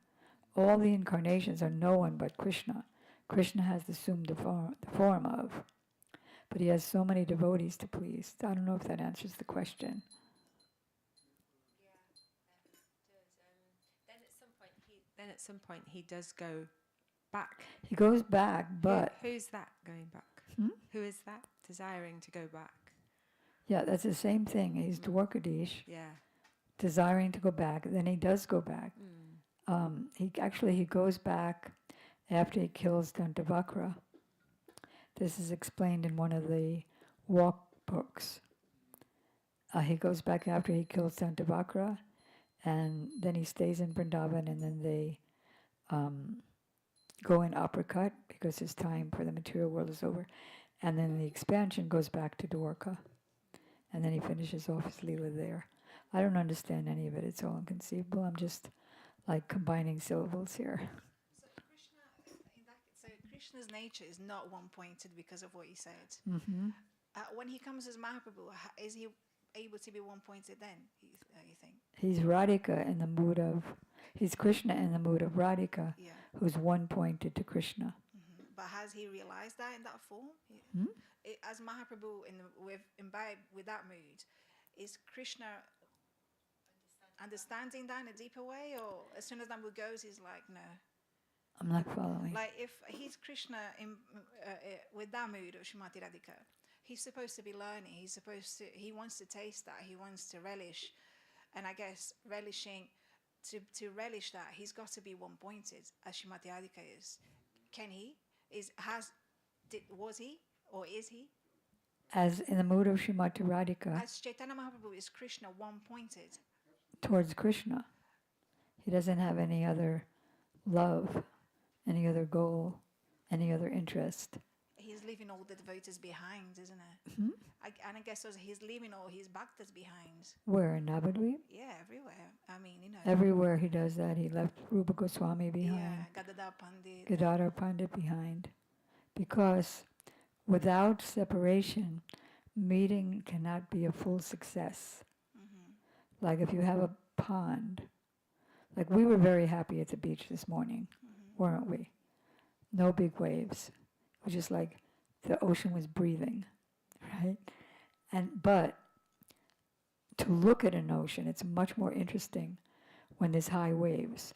all the incarnations are no one but Krishna. Krishna has assumed the form of, but he has so many devotees to please. I don't know if that answers the question. Then at some point he does go back. He goes back, but who's that going back? Who is that desiring to go back? yeah, that's the same thing. He's Dwarkadish, Yeah. desiring to go back. Then he does go back. He goes back after he kills Dantavakra. This is explained in one of the walk books. He goes back after he kills Dantavakra, and then he stays in Vrindavan, and then they go in uppercut because his time for the material world is over. And then the expansion goes back to Dwarka. And then he finishes off his Leela there. I don't understand any of it. It's all inconceivable. I'm just like combining syllables here. So Krishna's nature is not one-pointed because of what you said. Mm-hmm. When he comes as Mahaprabhu, is he able to be one-pointed then, you think? He's Radhika in the mood of, he's Krishna in the mood of Radhika, Yeah. who's one-pointed to Krishna. But has he realized that in that form? As Mahaprabhu imbibed with that mood, is Krishna understanding that in a deeper way? Or as soon as that mood goes, he's like, no. I'm not following. Like if he's Krishna with that mood of Shrimati Radhika, he's supposed to be learning. He wants to taste that. He wants to relish. And I guess relishing, to relish that, he's got to be one-pointed, as Shrimati Radhika is. Can he? Was he? Or is he? As in the mood of Srimati Radhika, As Chaitanya Mahaprabhu, is Krishna one-pointed? towards Krishna. He doesn't have any other love, any other goal, any other interest. He's leaving all the devotees behind, isn't it? And I guess also he's leaving all his bhaktas behind. Where, in Navadvip? Yeah, everywhere. I mean, Everywhere he does that. He left Rupa Goswami behind, Yeah, Gadadhar Pandit. Gadadhar Pandit behind. Because without separation, meeting cannot be a full success. Like if you have a pond, like we were very happy at the beach this morning, weren't we? No big waves. It was just like the ocean was breathing, right? But to look at an ocean, it's much more interesting when there's high waves.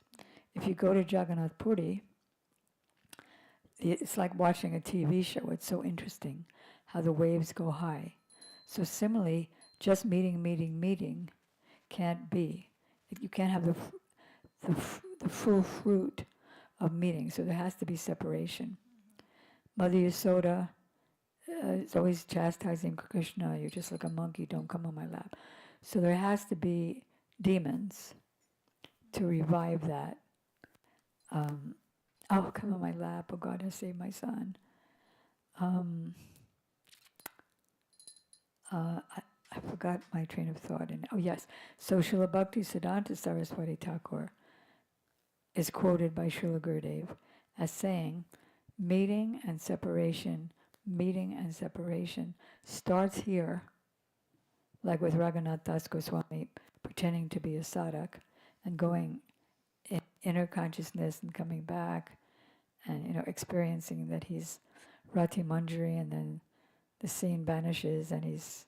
If you go to Jagannath Puri, it's like watching a TV show. It's so interesting how the waves go high. So similarly, just meeting can't be. You can't have the full fruit of meeting. So there has to be separation. Mother Yasoda is always chastising Krishna. You're just like a monkey. Don't come on my lap. So there has to be demons to revive that. Oh, come on my lap. Oh God, I saved my son. I forgot my train of thought. And oh yes, so Srila Bhakti Siddhanta Saraswati Thakur is quoted by Srila Gurudev as saying, meeting and separation starts here, like with Raghunath Das Goswami pretending to be a sadhak and going in inner consciousness and coming back and experiencing that he's Rati Manjari, and then the scene vanishes and he's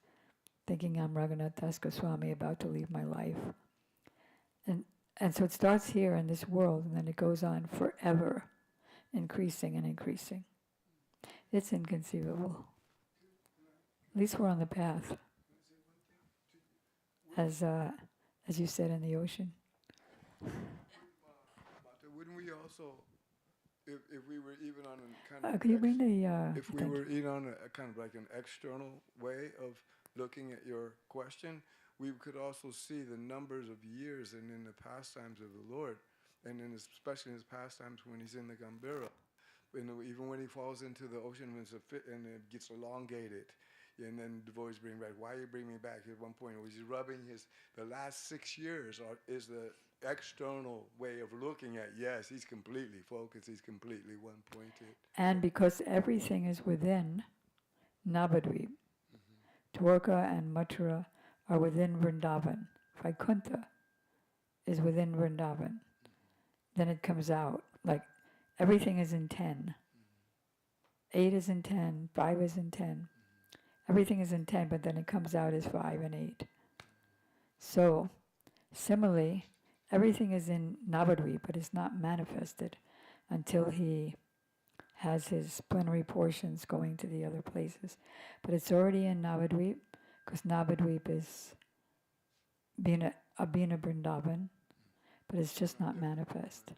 thinking, I'm Raghunath Das Goswami about to leave my life. And so it starts here in this world, and then it goes on forever, increasing and increasing. It's inconceivable. At least we're on the path, as you said, in the ocean. Wouldn't we also, if we were even on a kind of, Could you bring the? if we were even on a kind of like an external way of looking at your question, we could also see the numbers of years and in the pastimes of the Lord, and especially in his pastimes when he's in the Gambhira, even when he falls into the ocean and it gets elongated, and then devotees bring back. Why you bring me back? At one point, he's rubbing the last 6 years is the external way of looking at. Yes, he's completely focused. He's completely one-pointed. And because everything is within Navadvip, Dwarka and Mathura are within Vrindavan. Vaikuntha is within Vrindavan. Then it comes out, like everything is in 10. 8 is in 10, 5 is in 10. Everything is in 10, but then it comes out as 5 and 8. So, similarly, everything is in Navadvip, but it's not manifested until he has his plenary portions going to the other places. But it's already in Navadvip, because Navadvip is Bina Vrindavan, but it's just not manifest.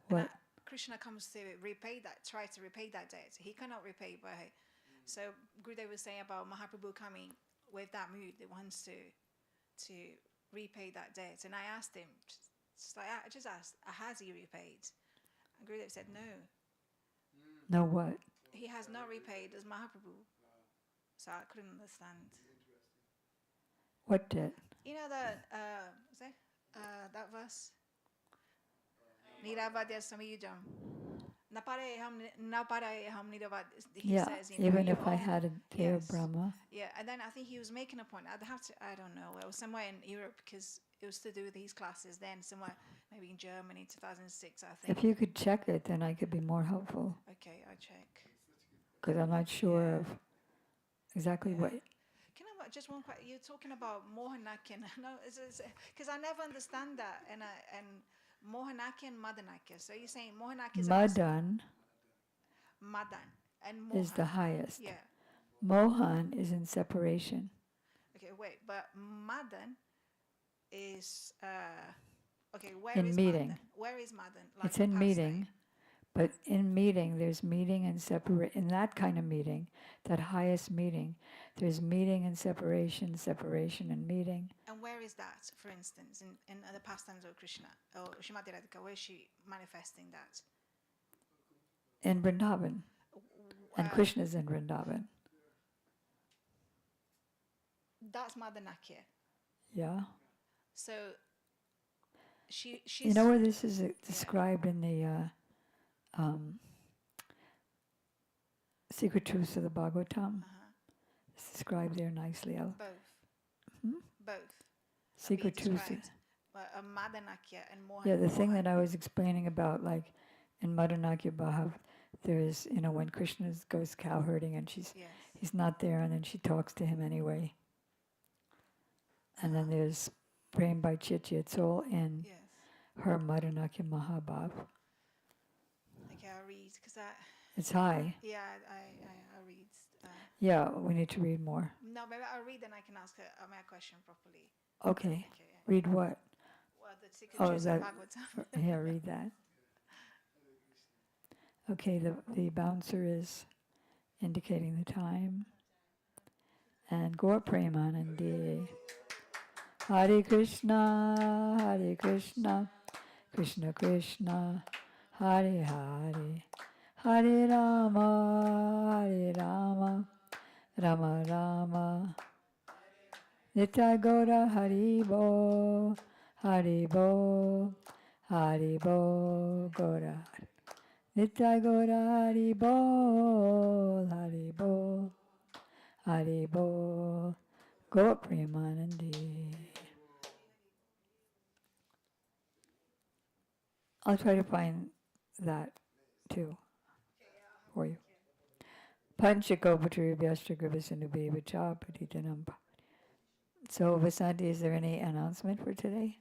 What? Krishna comes to try to repay that debt. He cannot repay, but so Gurudev was saying about Mahaprabhu coming with that mood that wants to repay that debt. And I asked him, I just asked, has he repaid? And Gurudev said no. No what? He has not repaid as Mahaprabhu. So I couldn't understand. What debt? You know that verse? Niravadya Samyujam. Yeah, says, even if I had a Deva Brahma. Yeah, and then I think he was making a point. I don't know, it was somewhere in Europe, because it was to do with these classes then, somewhere maybe in Germany, 2006, I think. If you could check it, then I could be more helpful. Okay, I'll check. Because I'm not sure of exactly what. Can I just one question? You're talking about Mohanakya. No, because I never understand that. And Mohanakya and Madanakya. So you're saying Mohanakya is Madan and Mohan is the highest. Yeah. Mohan is in separation. Okay, wait, but Madan is okay. Where in is meeting. Madan? Where is Madan? Like It's in past meeting, life. but in meeting there's meeting and separate. In that kind of meeting, that highest meeting, there's meeting and separation, separation and meeting. And where is that, for instance, in the pastimes of Krishna or Srimati Radhika? Where is she manifesting that? In Vrindavan. And Krishna's in Vrindavan. That's Madanakya. Yeah. So she's. You know where this is described in the Secret Truths of the Bhagavatam? It's described there nicely. Both. Both. Secret Truths. Madanakya and Mohan. Yeah, the thing that I was explaining about, like in Madanakya Bhav, there's, when Krishna goes cow herding and he's not there, and then she talks to him anyway. And then there's Prem by Chitya. It's all in her Madanakya Mahabhav. Okay, I'll read, because it's high. Yeah, I read. Yeah, we need to read more. No, maybe I'll read and I can ask my question properly. Okay. Okay. Yeah. Read what? Well, the Oh, Secret that. Bhagavatam. Yeah, read that. Okay, the bouncer is indicating the time. And Gaur Premanandi. Hare Krishna, Krishna Krishna, Hare Hare, Hare Rama, Rama Rama, Nitya Gaura Haribo, Haribo, Haribo, Gaura. Nitya Gaura Haribo, Haribo, Haribo, Gaur Premanandi. I'll try to find that too for you. Panchakopatri Vyashtragrivasinubheva Cha Patitanam. So, Vasanti, is there any announcement for today?